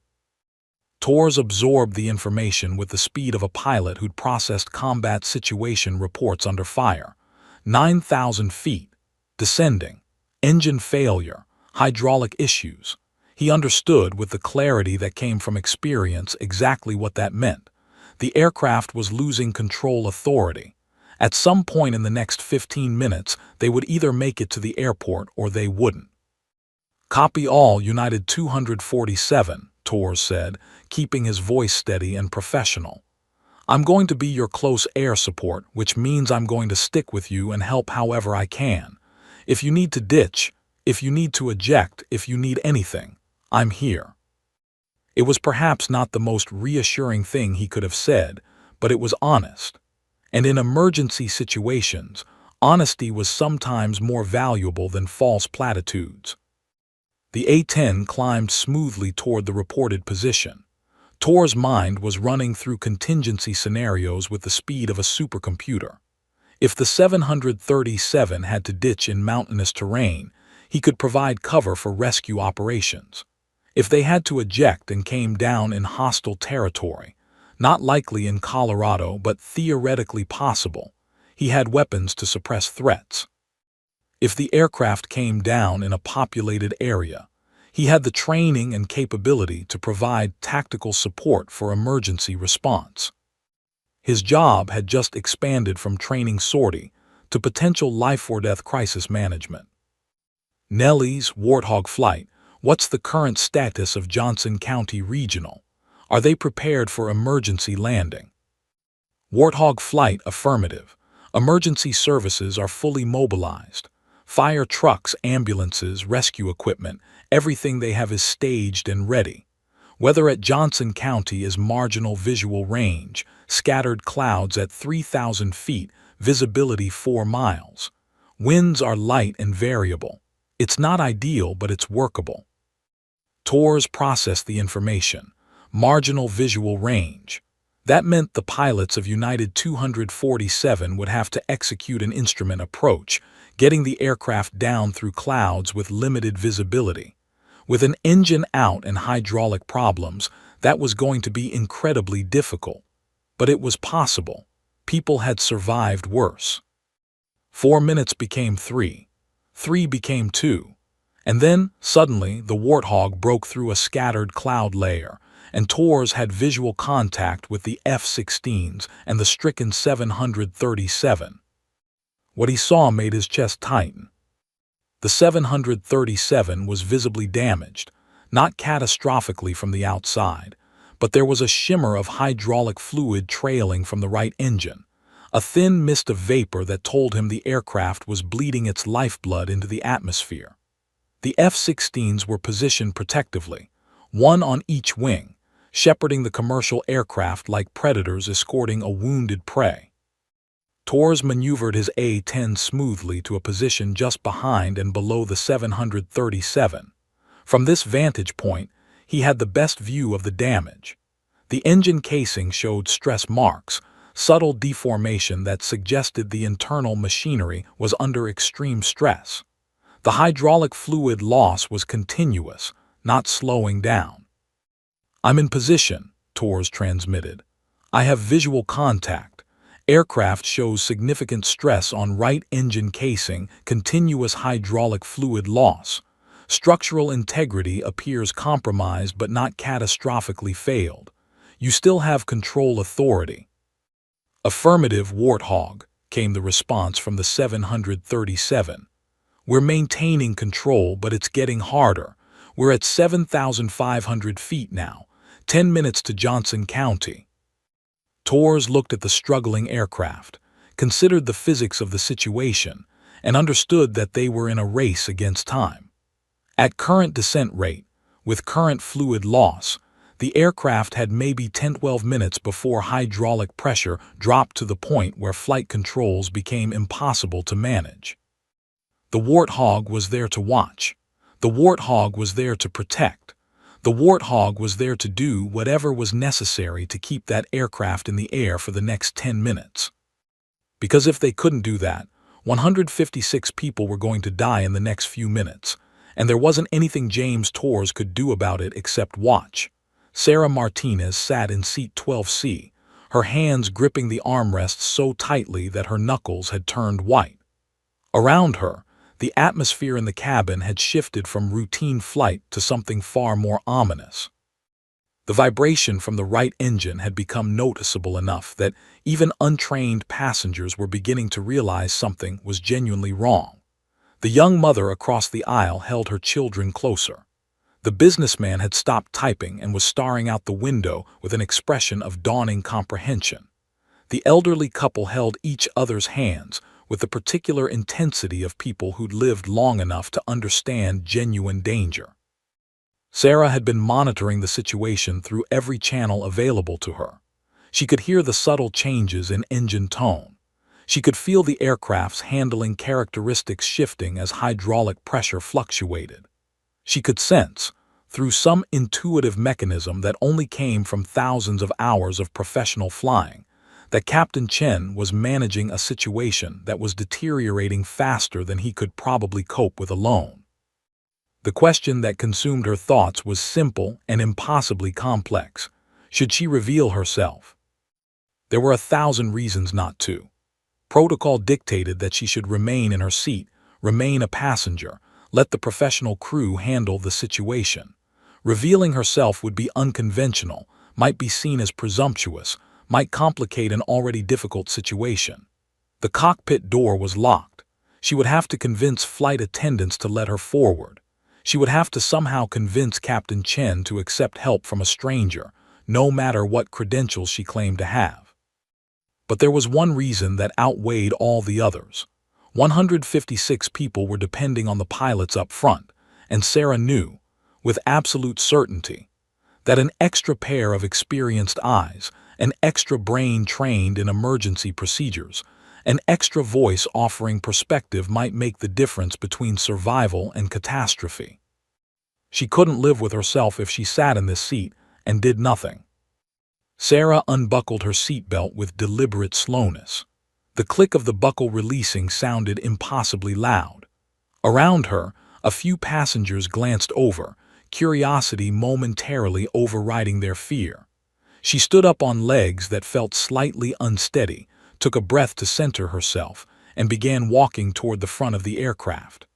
Tors absorbed the information with the speed of a pilot who'd processed combat situation reports under fire. 9,000 feet, descending, engine failure, hydraulic issues. He understood with the clarity that came from experience exactly what that meant. The aircraft was losing control authority. At some point in the next 15 minutes, they would either make it to the airport or they wouldn't. "Copy all, United 247, Tors said, keeping his voice steady and professional. "I'm going to be your close air support, which means I'm going to stick with you and help however I can. If you need to ditch, if you need to eject, if you need anything, I'm here." It was perhaps not the most reassuring thing he could have said, but it was honest. And in emergency situations, honesty was sometimes more valuable than false platitudes. The A-10 climbed smoothly toward the reported position. Tor's mind was running through contingency scenarios with the speed of a supercomputer. If the 737 had to ditch in mountainous terrain, he could provide cover for rescue operations. If they had to eject and came down in hostile territory, not likely in Colorado but theoretically possible, he had weapons to suppress threats. If the aircraft came down in a populated area, he had the training and capability to provide tactical support for emergency response. His job had just expanded from training sortie to potential life-or-death crisis management. Nellie's Warthog flight, what's the current status of Johnson County Regional? Are they prepared for emergency landing? Warthog flight, affirmative. Emergency services are fully mobilized. Fire trucks, ambulances, rescue equipment, everything they have is staged and ready. Weather at Johnson County is marginal visual range, scattered clouds at 3,000 feet, visibility 4 miles. Winds are light and variable. It's not ideal, but it's workable. TORS process the information. Marginal visual range. That meant the pilots of United 247 would have to execute an instrument approach, getting the aircraft down through clouds with limited visibility. With an engine out and hydraulic problems, that was going to be incredibly difficult. But it was possible. People had survived worse. 4 minutes became 3. 3 became 2. And then, suddenly, the Warthog broke through a scattered cloud layer, and TORS had visual contact with the F-16s and the stricken 737. What he saw made his chest tighten. The 737 was visibly damaged, not catastrophically from the outside, but there was a shimmer of hydraulic fluid trailing from the right engine, a thin mist of vapor that told him the aircraft was bleeding its lifeblood into the atmosphere. The F-16s were positioned protectively, one on each wing, shepherding the commercial aircraft like predators escorting a wounded prey. TORS maneuvered his A-10 smoothly to a position just behind and below the 737. From this vantage point, he had the best view of the damage. The engine casing showed stress marks, subtle deformation that suggested the internal machinery was under extreme stress. The hydraulic fluid loss was continuous, not slowing down. "I'm in position," TORS transmitted. "I have visual contact. Aircraft shows significant stress on right engine casing, continuous hydraulic fluid loss. Structural integrity appears compromised but not catastrophically failed. You still have control authority." "Affirmative, Warthog," came the response from the 737. "We're maintaining control, but it's getting harder. We're at 7,500 feet now, 10 minutes to Johnson County." TORS looked at the struggling aircraft, considered the physics of the situation, and understood that they were in a race against time. At current descent rate, with current fluid loss, the aircraft had maybe 10–12 minutes before hydraulic pressure dropped to the point where flight controls became impossible to manage. The Warthog was there to watch. The Warthog was there to protect. The Warthog was there to do whatever was necessary to keep that aircraft in the air for the next 10 minutes. Because if they couldn't do that, 156 people were going to die in the next few minutes, and there wasn't anything James TORS could do about it except watch. Sarah Martinez sat in seat 12C, her hands gripping the armrests so tightly that her knuckles had turned white. Around her, the atmosphere in the cabin had shifted from routine flight to something far more ominous. The vibration from the right engine had become noticeable enough that even untrained passengers were beginning to realize something was genuinely wrong. The young mother across the aisle held her children closer. The businessman had stopped typing and was staring out the window with an expression of dawning comprehension. The elderly couple held each other's hands, with the particular intensity of people who'd lived long enough to understand genuine danger. Sarah had been monitoring the situation through every channel available to her. She could hear the subtle changes in engine tone. She could feel the aircraft's handling characteristics shifting as hydraulic pressure fluctuated. She could sense, through some intuitive mechanism that only came from thousands of hours of professional flying, that Captain Chen was managing a situation that was deteriorating faster than he could probably cope with alone. The question that consumed her thoughts was simple and impossibly complex. Should she reveal herself? There were 1,000 reasons not to. Protocol dictated that she should remain in her seat, remain a passenger, let the professional crew handle the situation. Revealing herself would be unconventional, might be seen as presumptuous, might complicate an already difficult situation. The cockpit door was locked. She would have to convince flight attendants to let her forward. She would have to somehow convince Captain Chen to accept help from a stranger, no matter what credentials she claimed to have. But there was one reason that outweighed all the others. 156 people were depending on the pilots up front, and Sarah knew, with absolute certainty, that an extra pair of experienced eyes, an extra brain trained in emergency procedures, an extra voice offering perspective might make the difference between survival and catastrophe. She couldn't live with herself if she sat in this seat and did nothing. Sarah unbuckled her seatbelt with deliberate slowness. The click of the buckle releasing sounded impossibly loud. Around her, a few passengers glanced over, curiosity momentarily overriding their fear. She stood up on legs that felt slightly unsteady, took a breath to center herself, and began walking toward the front of the aircraft.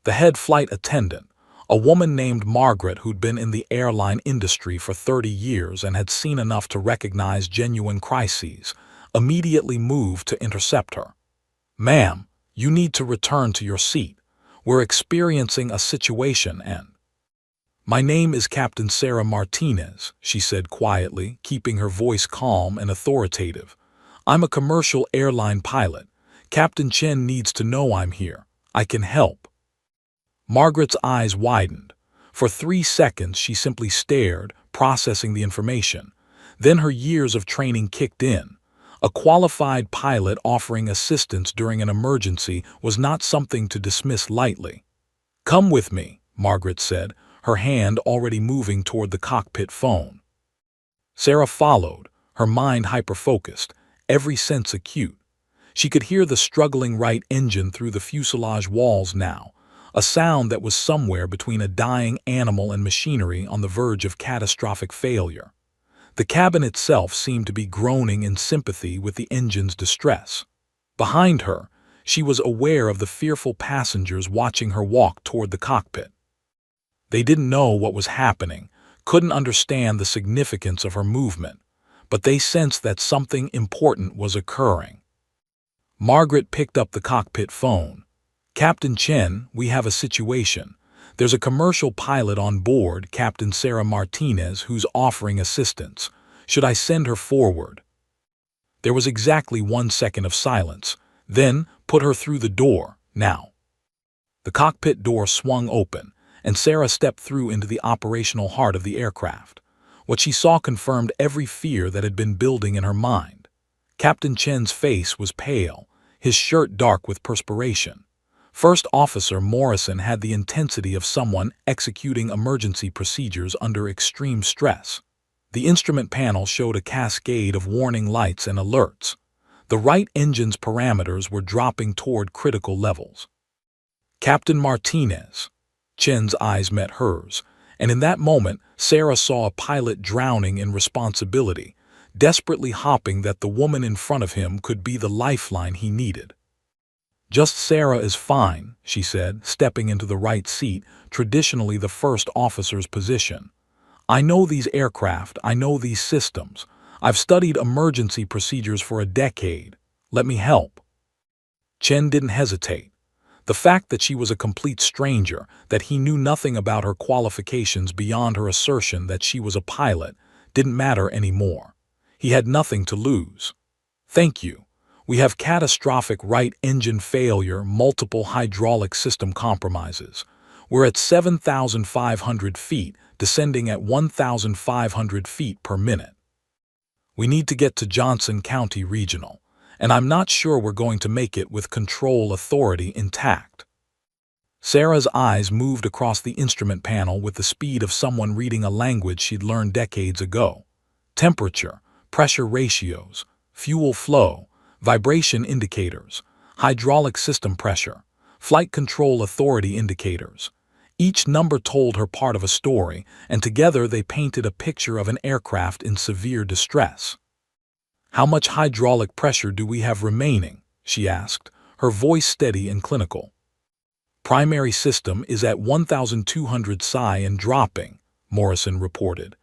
The head flight attendant, a woman named Margaret who'd been in the airline industry for 30 years and had seen enough to recognize genuine crises, immediately moved to intercept her. "Ma'am, you need to return to your seat. We're experiencing a situation and—" "My name is Captain Sarah Martinez," she said quietly, keeping her voice calm and authoritative. "I'm a commercial airline pilot. Captain Chen needs to know I'm here. I can help." Margaret's eyes widened. For 3 seconds she simply stared, processing the information. Then her years of training kicked in. A qualified pilot offering assistance during an emergency was not something to dismiss lightly. "Come with me," Margaret said, her hand already moving toward the cockpit phone. Sarah followed, her mind hyper-focused, every sense acute. She could hear the struggling right engine through the fuselage walls now, a sound that was somewhere between a dying animal and machinery on the verge of catastrophic failure. The cabin itself seemed to be groaning in sympathy with the engine's distress. Behind her, she was aware of the fearful passengers watching her walk toward the cockpit. They didn't know what was happening, couldn't understand the significance of her movement, but they sensed that something important was occurring. Margaret picked up the cockpit phone. "Captain Chen, we have a situation. There's a commercial pilot on board, Captain Sarah Martinez, who's offering assistance. Should I send her forward?" There was exactly 1 second of silence. Then, "Put her through the door, now." The cockpit door swung open, and Sarah stepped through into the operational heart of the aircraft. What she saw confirmed every fear that had been building in her mind. Captain Chen's face was pale, his shirt dark with perspiration. First Officer Morrison had the intensity of someone executing emergency procedures under extreme stress. The instrument panel showed a cascade of warning lights and alerts. The right engine's parameters were dropping toward critical levels. "Captain Martinez." Chen's eyes met hers, and in that moment Sarah saw a pilot drowning in responsibility, desperately hoping that the woman in front of him could be the lifeline he needed. "Just Sarah is fine," she said, stepping into the right seat, traditionally the first officer's position. "I know these aircraft, I know these systems. I've studied emergency procedures for a decade. Let me help." Chen didn't hesitate. The fact that she was a complete stranger, that he knew nothing about her qualifications beyond her assertion that she was a pilot, didn't matter anymore. He had nothing to lose. "Thank you. We have catastrophic right engine failure, multiple hydraulic system compromises. We're at 7,500 feet, descending at 1,500 feet per minute. We need to get to Johnson County Regional, and I'm not sure we're going to make it with control authority intact." Sarah's eyes moved across the instrument panel with the speed of someone reading a language she'd learned decades ago. Temperature, pressure ratios, fuel flow, vibration indicators, hydraulic system pressure, flight control authority indicators. Each number told her part of a story, and together they painted a picture of an aircraft in severe distress. "How much hydraulic pressure do we have remaining?" she asked, her voice steady and clinical. "Primary system is at 1,200 psi and dropping," Morrison reported.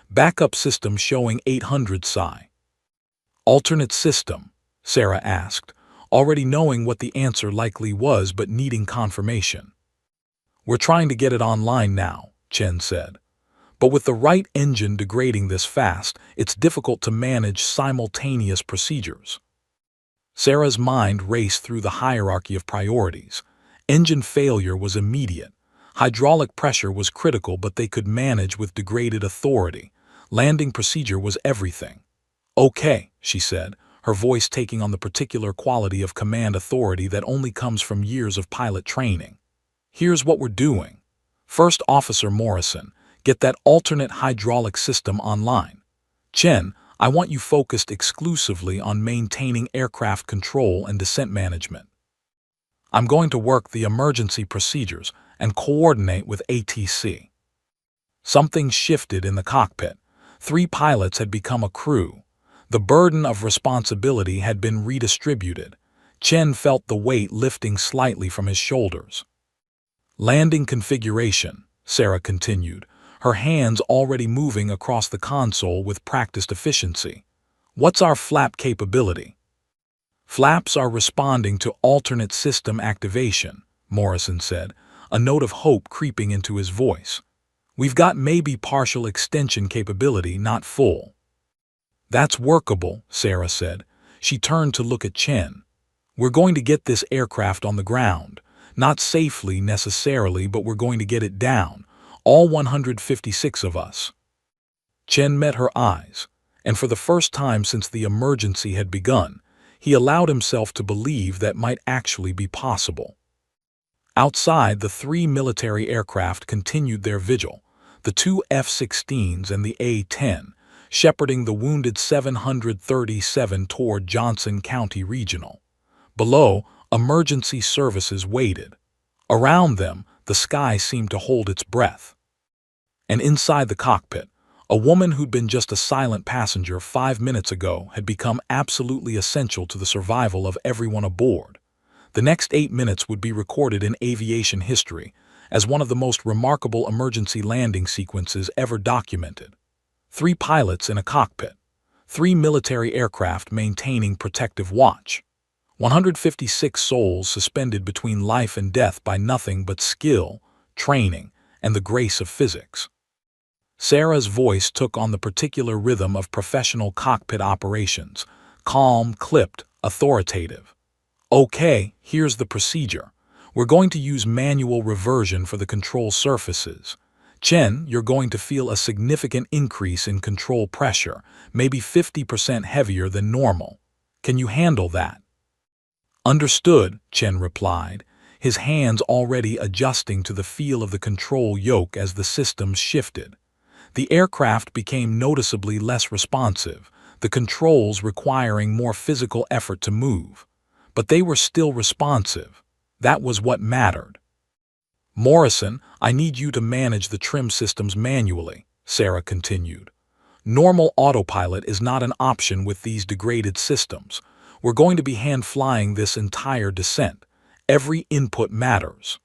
"Backup system showing 800 psi." "Alternate system?" Sarah asked, already knowing what the answer likely was but needing confirmation. "We're trying to get it online now," Chen said. But with the right engine degrading this fast, it's difficult to manage simultaneous procedures. Sarah's mind raced through the hierarchy of priorities. Engine failure was immediate. Hydraulic pressure was critical, but they could manage with degraded authority. Landing procedure was everything. "Okay," she said, her voice taking on the particular quality of command authority that only comes from years of pilot training. "Here's what we're doing. First Officer Morrison, get that alternate hydraulic system online. Chen, I want you focused exclusively on maintaining aircraft control and descent management. I'm going to work the emergency procedures and coordinate with ATC." Something shifted in the cockpit. 3 pilots had become a crew. The burden of responsibility had been redistributed. Chen felt the weight lifting slightly from his shoulders. "Landing configuration," Sarah continued, her hands already moving across the console with practiced efficiency. "What's our flap capability?" "Flaps are responding to alternate system activation," Morrison said, a note of hope creeping into his voice. "We've got maybe partial extension capability, not full." "That's workable," Sarah said. She turned to look at Chen. "We're going to get this aircraft on the ground. Not safely necessarily, but we're going to get it down. All 156 of us." Chen met her eyes, and for the first time since the emergency had begun, he allowed himself to believe that might actually be possible. Outside, the 3 military aircraft continued their vigil, the 2 F-16s and the A-10, shepherding the wounded 737 toward Johnson County Regional. Below, emergency services waited. Around them, the sky seemed to hold its breath. And inside the cockpit, a woman who'd been just a silent passenger 5 minutes ago had become absolutely essential to the survival of everyone aboard. The next 8 minutes would be recorded in aviation history as one of the most remarkable emergency landing sequences ever documented. 3 pilots in a cockpit, 3 military aircraft maintaining protective watch, 156 souls suspended between life and death by nothing but skill, training, and the grace of physics. Sarah's voice took on the particular rhythm of professional cockpit operations, calm, clipped, authoritative. "Okay, here's the procedure. We're going to use manual reversion for the control surfaces. Chen, you're going to feel a significant increase in control pressure, maybe 50% heavier than normal. Can you handle that?" "Understood," Chen replied, his hands already adjusting to the feel of the control yoke as the systems shifted. The aircraft became noticeably less responsive, the controls requiring more physical effort to move. But they were still responsive. That was what mattered. "Morrison, I need you to manage the trim systems manually," Sarah continued. "Normal autopilot is not an option with these degraded systems. We're going to be hand-flying this entire descent. Every input matters."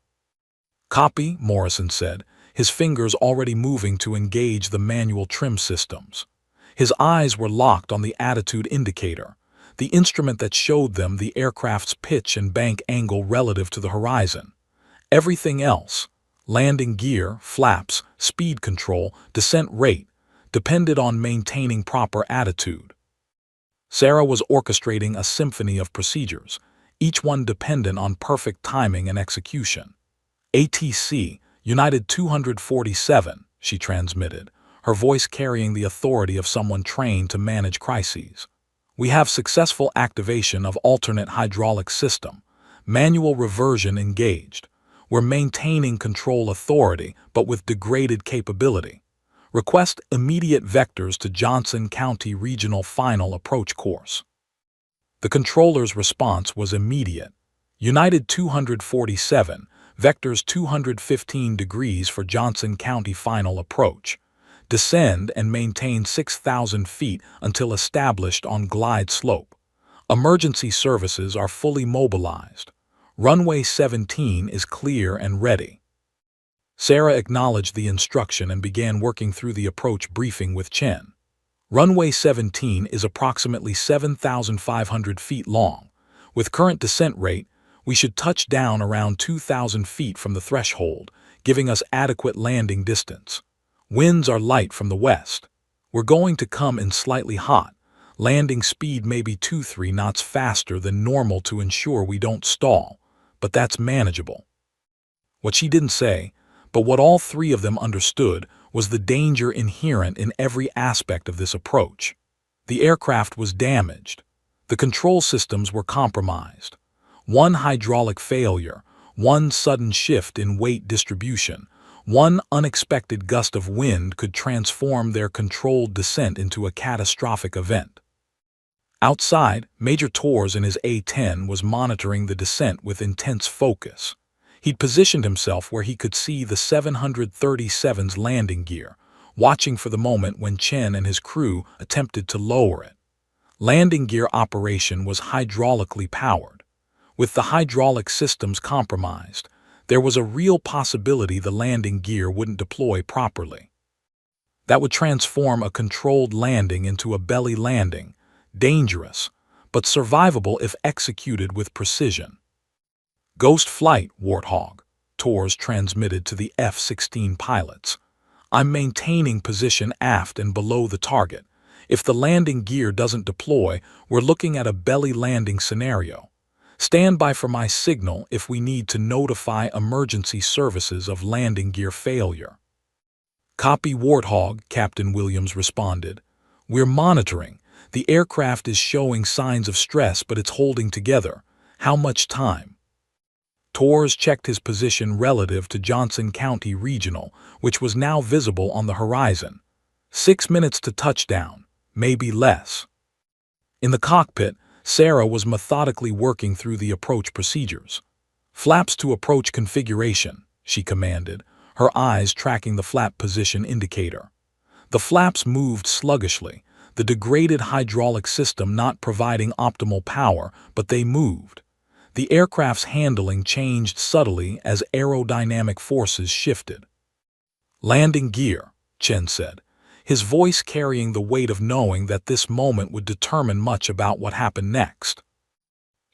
"Copy," Morrison said, his fingers already moving to engage the manual trim systems. His eyes were locked on the attitude indicator, the instrument that showed them the aircraft's pitch and bank angle relative to the horizon. Everything else, landing gear, flaps, speed control, descent rate, depended on maintaining proper attitude. Sarah was orchestrating a symphony of procedures, each one dependent on perfect timing and execution. "ATC, United 247, she transmitted, her voice carrying the authority of someone trained to manage crises. "We have successful activation of alternate hydraulic system, manual reversion engaged. We're maintaining control authority, but with degraded capability. Request immediate vectors to Johnson County Regional Final Approach Course." The controller's response was immediate. "United 247, vectors 215 degrees for Johnson County Final Approach. Descend and maintain 6,000 feet until established on glide slope. Emergency services are fully mobilized. Runway 17 is clear and ready." Sarah acknowledged the instruction and began working through the approach briefing with Chen. "Runway 17 is approximately 7,500 feet long. With current descent rate, we should touch down around 2,000 feet from the threshold, giving us adequate landing distance. Winds are light from the west. We're going to come in slightly hot. Landing speed may be 2-3 knots faster than normal to ensure we don't stall, but that's manageable." What she didn't say, but what all three of them understood, was the danger inherent in every aspect of this approach. The aircraft was damaged. The control systems were compromised. One hydraulic failure, one sudden shift in weight distribution, one unexpected gust of wind could transform their controlled descent into a catastrophic event. Outside, Major Torres in his A-10 was monitoring the descent with intense focus. He'd positioned himself where he could see the 737's landing gear, watching for the moment when Chen and his crew attempted to lower it. Landing gear operation was hydraulically powered. With the hydraulic systems compromised, there was a real possibility the landing gear wouldn't deploy properly. That would transform a controlled landing into a belly landing, dangerous, but survivable if executed with precision. "Ghost flight, Warthog," Torres transmitted to the F-16 pilots. "I'm maintaining position aft and below the target. If the landing gear doesn't deploy, we're looking at a belly landing scenario. Stand by for my signal if we need to notify emergency services of landing gear failure." "Copy, Warthog," Captain Williams responded. "We're monitoring. The aircraft is showing signs of stress, but it's holding together. How much time?" Torres checked his position relative to Johnson County Regional, which was now visible on the horizon. 6 minutes to touchdown, maybe less. In the cockpit, Sarah was methodically working through the approach procedures. "Flaps to approach configuration," she commanded, her eyes tracking the flap position indicator. The flaps moved sluggishly, the degraded hydraulic system not providing optimal power, but they moved. The aircraft's handling changed subtly as aerodynamic forces shifted. "Landing gear," Chen said, his voice carrying the weight of knowing that this moment would determine much about what happened next.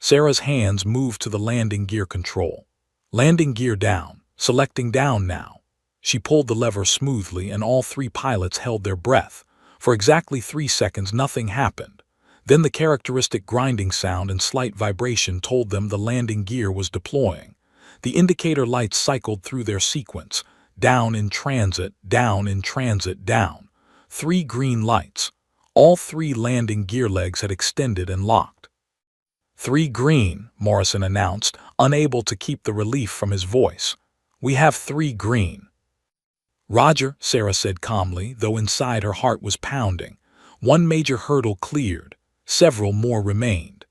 Sarah's hands moved to the landing gear control. "Landing gear down, selecting down now." She pulled the lever smoothly and all three pilots held their breath. For exactly 3 seconds nothing happened. Then the characteristic grinding sound and slight vibration told them the landing gear was deploying. The indicator lights cycled through their sequence. Down in transit, down in transit, down. 3 green lights. All 3 landing gear legs had extended and locked. 3 green, Morrison announced, unable to keep the relief from his voice. "We have 3 green." "Roger," Sarah said calmly, though inside her heart was pounding. One major hurdle cleared. Several more remained.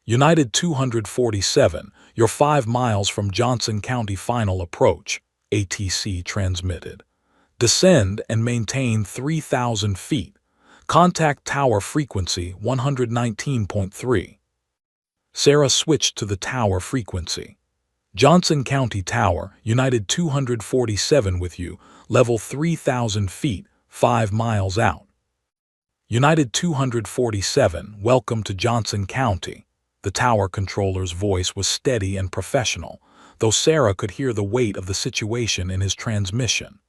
"United 247, you're 5 miles from Johnson County final approach," ATC transmitted. "Descend and maintain 3,000 feet. Contact tower frequency 119.3. Sarah switched to the tower frequency. "Johnson County Tower, United 247 with you, level 3,000 feet, 5 miles out." "United 247, welcome to Johnson County." The tower controller's voice was steady and professional, though Sarah could hear the weight of the situation in his transmission.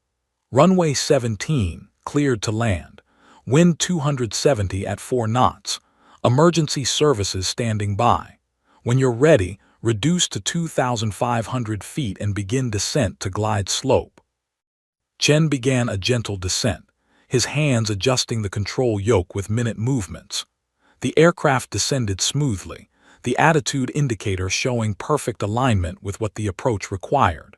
"Runway 17, cleared to land. Wind 270 at 4 knots. Emergency services standing by. When you're ready, reduce to 2,500 feet and begin descent to glide slope." Chen began a gentle descent, his hands adjusting the control yoke with minute movements. The aircraft descended smoothly, the attitude indicator showing perfect alignment with what the approach required.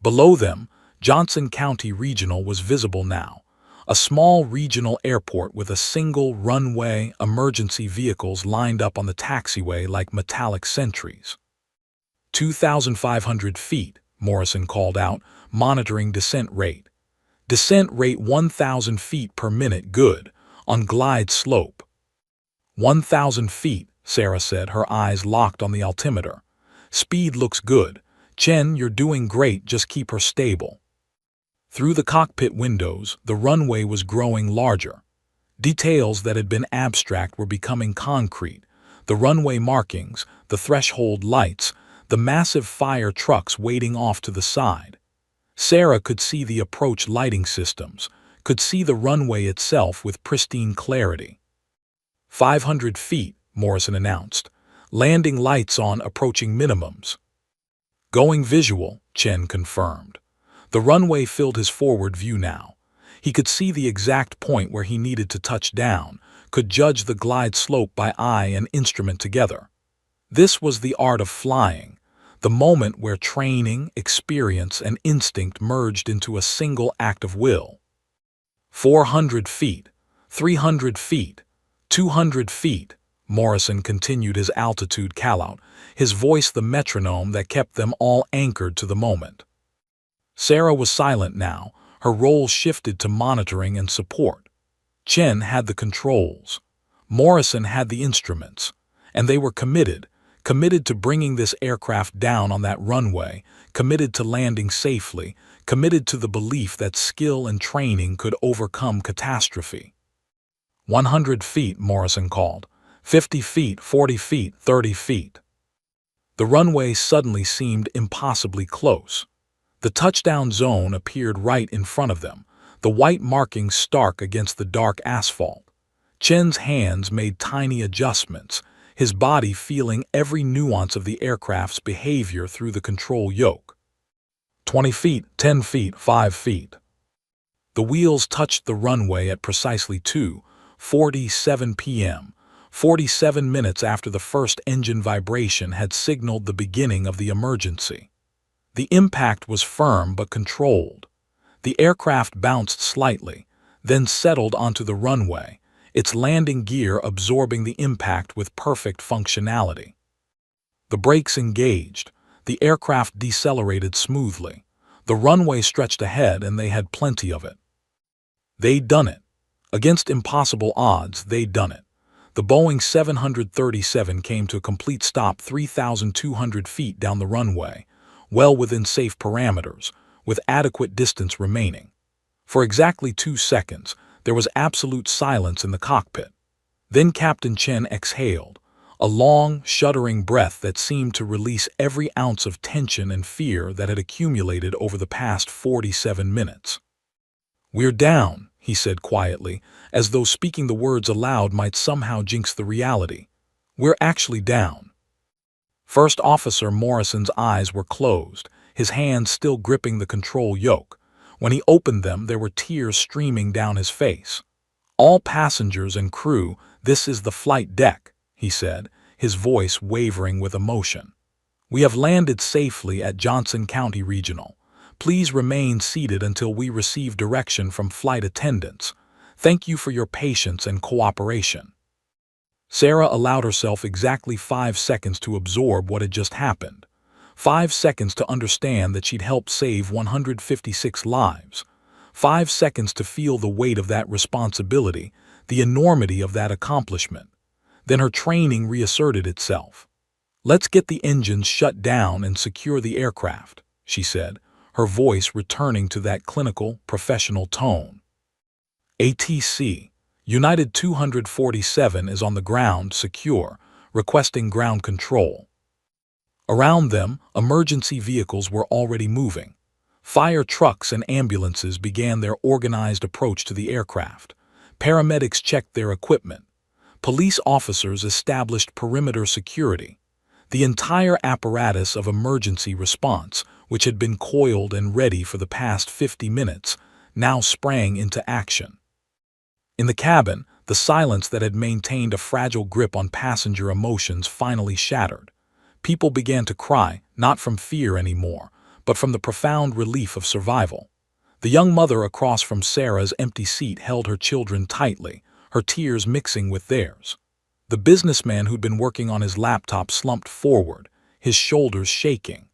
Below them, Johnson County Regional was visible now, a small regional airport with a single runway, emergency vehicles lined up on the taxiway like metallic sentries. 2,500 feet, Morrison called out, monitoring descent rate. "Descent rate 1,000 feet per minute, good, on glide slope." 1,000 feet, Sarah said, her eyes locked on the altimeter. "Speed looks good. Chen, you're doing great, just keep her stable." Through the cockpit windows, the runway was growing larger. Details that had been abstract were becoming concrete. The runway markings, the threshold lights, the massive fire trucks waiting off to the side. Sarah could see the approach lighting systems, could see the runway itself with pristine clarity. 500 feet, Morrison announced. Landing lights on, approaching minimums. Going visual, Chen confirmed. The runway filled his forward view now. He could see the exact point where he needed to touch down, could judge the glide slope by eye and instrument together. This was the art of flying, the moment where training, experience, and instinct merged into a single act of will. 400 feet, 300 feet, 200 feet, Morrison continued his altitude call-out, his voice the metronome that kept them all anchored to the moment. Sarah was silent now, her role shifted to monitoring and support. Chen had the controls. Morrison had the instruments. And they were committed to bringing this aircraft down on that runway, committed to landing safely, committed to the belief that skill and training could overcome catastrophe. 100 feet, Morrison called. 50 feet, 40 feet, 30 feet. The runway suddenly seemed impossibly close. The touchdown zone appeared right in front of them, the white markings stark against the dark asphalt. Chen's hands made tiny adjustments, his body feeling every nuance of the aircraft's behavior through the control yoke. 20 feet, 10 feet, 5 feet. The wheels touched the runway at precisely 2:47 p.m., 47 minutes after the first engine vibration had signaled the beginning of the emergency. The impact was firm but controlled. The aircraft bounced slightly, then settled onto the runway, its landing gear absorbing the impact with perfect functionality. The brakes engaged. The aircraft decelerated smoothly. The runway stretched ahead and they had plenty of it. They'd done it. Against impossible odds, they'd done it. The Boeing 737 came to a complete stop 3,200 feet down the runway, well within safe parameters, with adequate distance remaining. For exactly 2 seconds, there was absolute silence in the cockpit. Then Captain Chen exhaled, a long, shuddering breath that seemed to release every ounce of tension and fear that had accumulated over the past 47 minutes. "We're down," he said quietly, as though speaking the words aloud might somehow jinx the reality. "We're actually down." First Officer Morrison's eyes were closed, his hands still gripping the control yoke. When he opened them, there were tears streaming down his face. "All passengers and crew, this is the flight deck," he said, his voice wavering with emotion. "We have landed safely at Johnson County Regional. Please remain seated until we receive direction from flight attendants. Thank you for your patience and cooperation." Sarah allowed herself exactly 5 seconds to absorb what had just happened. 5 seconds to understand that she'd helped save 156 lives. 5 seconds to feel the weight of that responsibility, the enormity of that accomplishment. Then her training reasserted itself. "Let's get the engines shut down and secure the aircraft," she said, her voice returning to that clinical, professional tone. "ATC, United 247 is on the ground, secure, requesting ground control." Around them, emergency vehicles were already moving. Fire trucks and ambulances began their organized approach to the aircraft. Paramedics checked their equipment. Police officers established perimeter security. The entire apparatus of emergency response, which had been coiled and ready for the past 50 minutes, now sprang into action. In the cabin, the silence that had maintained a fragile grip on passenger emotions finally shattered. People began to cry, not from fear anymore, but from the profound relief of survival. The young mother across from Sarah's empty seat held her children tightly, her tears mixing with theirs. The businessman who'd been working on his laptop slumped forward, his shoulders shaking.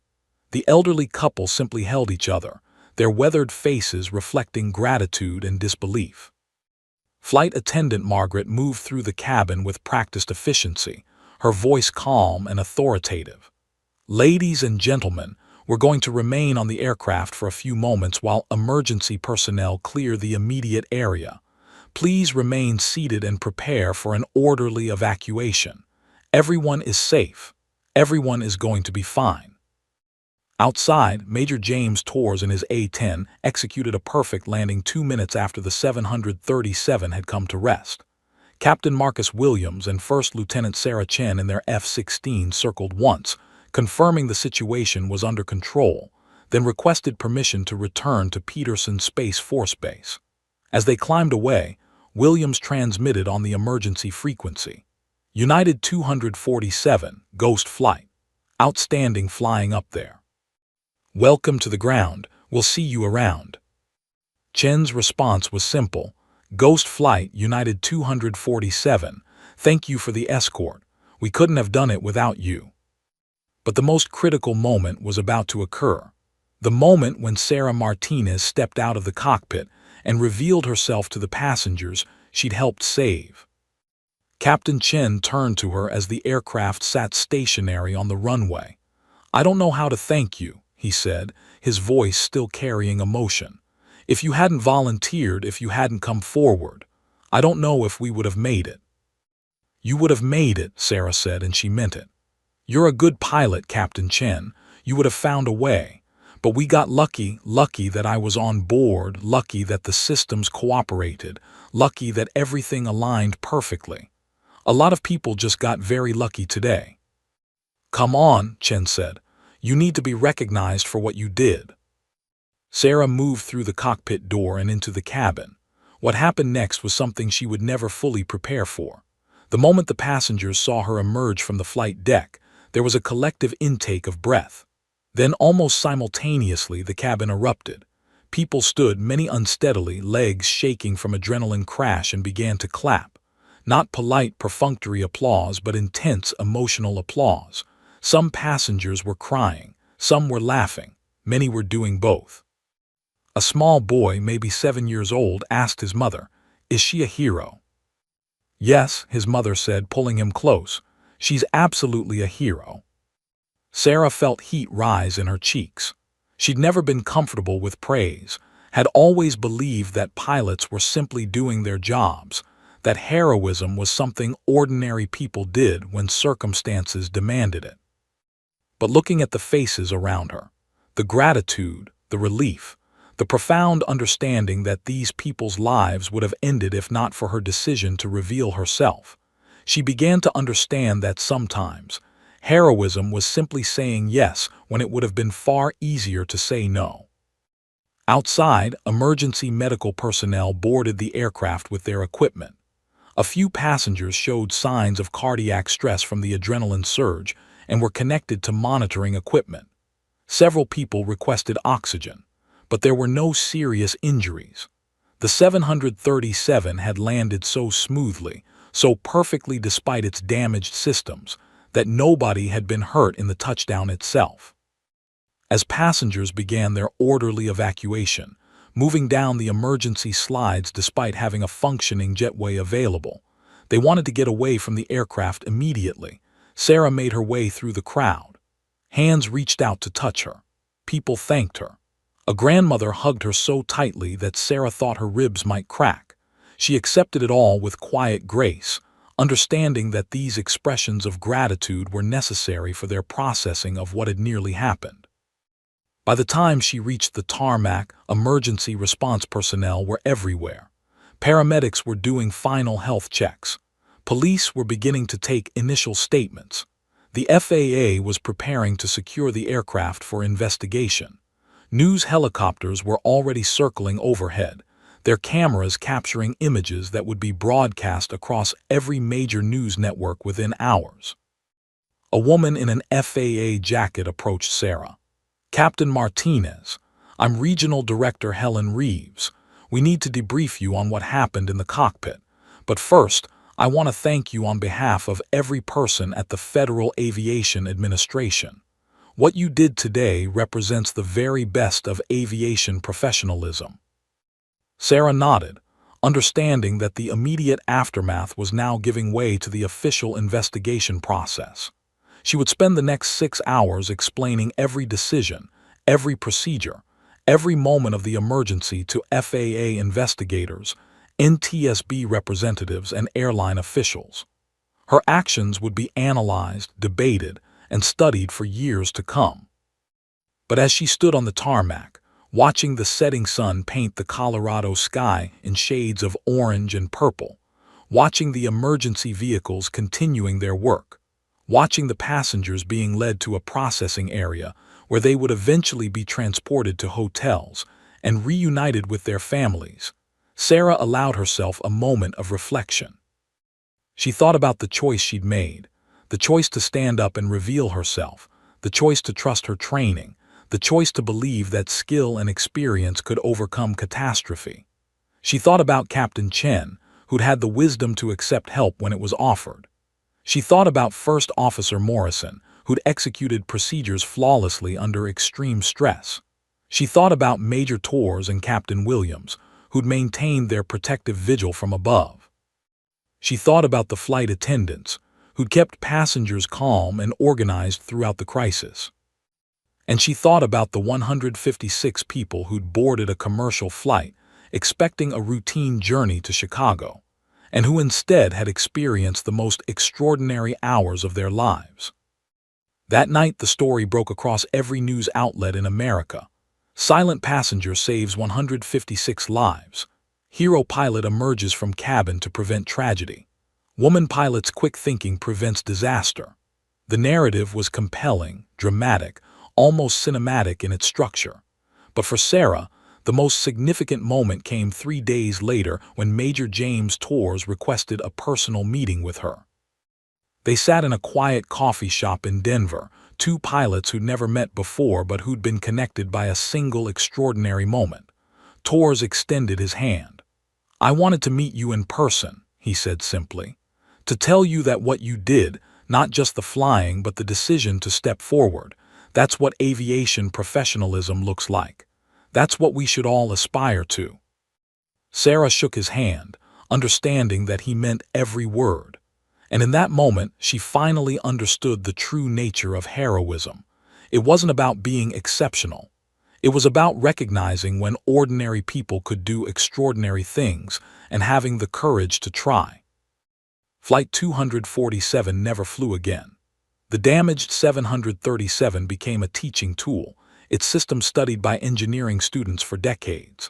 The elderly couple simply held each other, their weathered faces reflecting gratitude and disbelief. Flight attendant Margaret moved through the cabin with practiced efficiency, her voice calm and authoritative. "Ladies and gentlemen, we're going to remain on the aircraft for a few moments while emergency personnel clear the immediate area. Please remain seated and prepare for an orderly evacuation. Everyone is safe. Everyone is going to be fine." Outside, Major James Torres in his A-10 executed a perfect landing 2 minutes after the 737 had come to rest. Captain Marcus Williams and First Lieutenant Sarah Chen in their F-16 circled once, confirming the situation was under control, then requested permission to return to Peterson Space Force Base. As they climbed away, Williams transmitted on the emergency frequency. United 247, Ghost Flight. Outstanding flying up there. Welcome to the ground, we'll see you around. Chen's response was simple. Ghost Flight, United 247, thank you for the escort. We couldn't have done it without you. But the most critical moment was about to occur. The moment when Sarah Martinez stepped out of the cockpit and revealed herself to the passengers she'd helped save. Captain Chen turned to her as the aircraft sat stationary on the runway. "I don't know how to thank you," he said, his voice still carrying emotion. "If you hadn't volunteered, if you hadn't come forward, I don't know if we would have made it." "You would have made it," Sarah said, and she meant it. "You're a good pilot, Captain Chen. You would have found a way. But we got lucky that I was on board, lucky that the systems cooperated, lucky that everything aligned perfectly. A lot of people just got very lucky today." "Come on," Chen said. "You need to be recognized for what you did." Sarah moved through the cockpit door and into the cabin. What happened next was something she would never fully prepare for. The moment the passengers saw her emerge from the flight deck, there was a collective intake of breath. Then, almost simultaneously, the cabin erupted. People stood, many unsteadily, legs shaking from adrenaline crash, and began to clap. Not polite, perfunctory applause, but intense, emotional applause. Some passengers were crying, some were laughing, many were doing both. A small boy, maybe 7 years old, asked his mother, "Is she a hero?" "Yes," his mother said, pulling him close. "She's absolutely a hero." Sarah felt heat rise in her cheeks. She'd never been comfortable with praise, had always believed that pilots were simply doing their jobs, that heroism was something ordinary people did when circumstances demanded it. But looking at the faces around her, the gratitude, the relief, the profound understanding that these people's lives would have ended if not for her decision to reveal herself, she began to understand that sometimes heroism was simply saying yes when it would have been far easier to say no. Outside, emergency medical personnel boarded the aircraft with their equipment. A few passengers showed signs of cardiac stress from the adrenaline surge and were connected to monitoring equipment. Several people requested oxygen, but there were no serious injuries. The 737 had landed so smoothly, so perfectly despite its damaged systems, that nobody had been hurt in the touchdown itself. As passengers began their orderly evacuation, moving down the emergency slides despite having a functioning jetway available, they wanted to get away from the aircraft immediately. Sarah made her way through the crowd. Hands reached out to touch her. People thanked her. A grandmother hugged her so tightly that Sarah thought her ribs might crack. She accepted it all with quiet grace, understanding that these expressions of gratitude were necessary for their processing of what had nearly happened. By the time she reached the tarmac, emergency response personnel were everywhere. Paramedics were doing final health checks. Police were beginning to take initial statements. The FAA was preparing to secure the aircraft for investigation. News helicopters were already circling overhead, their cameras capturing images that would be broadcast across every major news network within hours. A woman in an FAA jacket approached Sarah. "Captain Martinez, I'm Regional Director Helen Reeves. We need to debrief you on what happened in the cockpit. But first, I want to thank you on behalf of every person at the Federal Aviation Administration. What you did today represents the very best of aviation professionalism." Sarah nodded, understanding that the immediate aftermath was now giving way to the official investigation process. She would spend the next 6 hours explaining every decision, every procedure, every moment of the emergency to FAA investigators, NTSB representatives, and airline officials. Her actions would be analyzed, debated, and studied for years to come. But as she stood on the tarmac, watching the setting sun paint the Colorado sky in shades of orange and purple, watching the emergency vehicles continuing their work, watching the passengers being led to a processing area where they would eventually be transported to hotels and reunited with their families, Sarah allowed herself a moment of reflection. She thought about the choice she'd made, the choice to stand up and reveal herself, the choice to trust her training, the choice to believe that skill and experience could overcome catastrophe. She thought about Captain Chen, who'd had the wisdom to accept help when it was offered. She thought about First Officer Morrison, who'd executed procedures flawlessly under extreme stress. She thought about Major Torres and Captain Williams, who'd maintained their protective vigil from above. She thought about the flight attendants, who'd kept passengers calm and organized throughout the crisis. And she thought about the 156 people who'd boarded a commercial flight, expecting a routine journey to Chicago, and who instead had experienced the most extraordinary hours of their lives. That night, the story broke across every news outlet in America. Silent passenger saves 156 lives. Hero pilot emerges from cabin to prevent tragedy. Woman pilot's quick thinking prevents disaster. The narrative was compelling, dramatic, almost cinematic in its structure. But for Sarah, the most significant moment came 3 days later when Major James Torres requested a personal meeting with her. They sat in a quiet coffee shop in Denver, two pilots who'd never met before but who'd been connected by a single extraordinary moment. Torres extended his hand. "I wanted to meet you in person," he said simply, "to tell you that what you did, not just the flying but the decision to step forward, that's what aviation professionalism looks like. That's what we should all aspire to." Sarah shook his hand, understanding that he meant every word. And in that moment, she finally understood the true nature of heroism. It wasn't about being exceptional. It was about recognizing when ordinary people could do extraordinary things and having the courage to try. Flight 247 never flew again. The damaged 737 became a teaching tool, its system studied by engineering students for decades.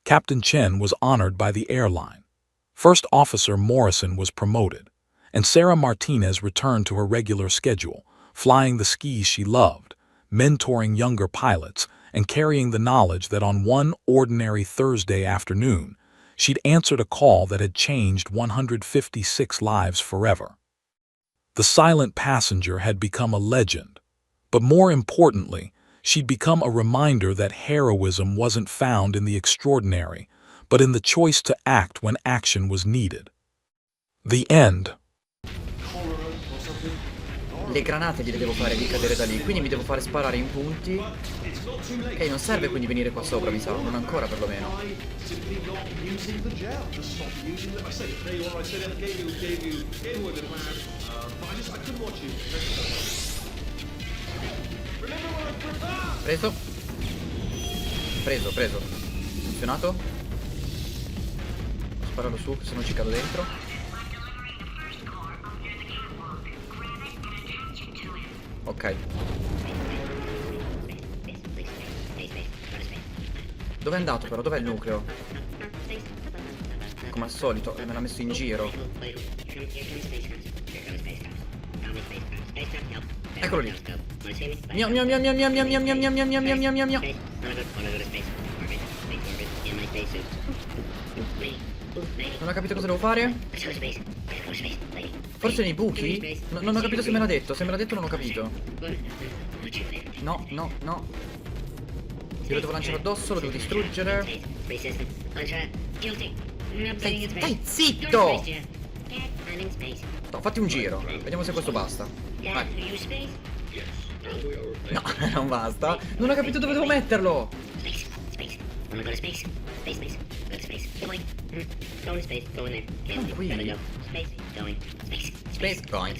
Captain Chen was honored by the airline. First Officer Morrison was promoted, and Sarah Martinez returned to her regular schedule, flying the skis she loved, mentoring younger pilots, and carrying the knowledge that on one ordinary Thursday afternoon, she'd answered a call that had changed 156 lives forever. The silent passenger had become a legend, but more importantly, she'd become a reminder that heroism wasn't found in the extraordinary, but in the choice to act when action was needed. The end. Le granate gliele devo fare di cadere da lì, quindi mi devo fare sparare in punti. Ok, non serve quindi venire qua sopra, mi sa, non ancora perlomeno. Preso. Preso. Funzionato. Sparalo su, se non ci cado dentro. Ok. Dov'è andato però? Dov'è il nucleo? Come al solito, me l'ha messo in giro. Eccolo lì. Miau miau miau miau miau miau miau miau miau miau miau miau miau miau. Non ho capito cosa devo fare? Forse nei buchi? Non ho capito se me l'ha detto. Se me l'ha detto non ho capito. No. Io lo devo lanciare addosso, lo devo distruggere. Stai zitto! No, fatti un giro. Vediamo se questo basta. Vai. No, non basta. Non ho capito dove devo metterlo. Non qui. Space going.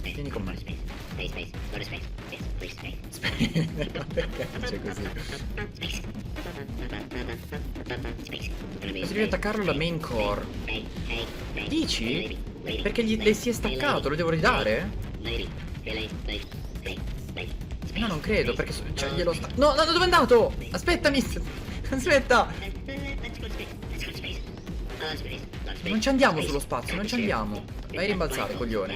Vieni con me. C'è così. Così devi attaccarlo alla main core. Dici? Perché le si è staccato, lo devo ridare? No, non credo, perché cioè, glielo sta... No, no, no, dove è andato? Aspettami! Aspetta! Non ci andiamo sullo spazio, non ci andiamo. Vai a rimbalzare, coglione.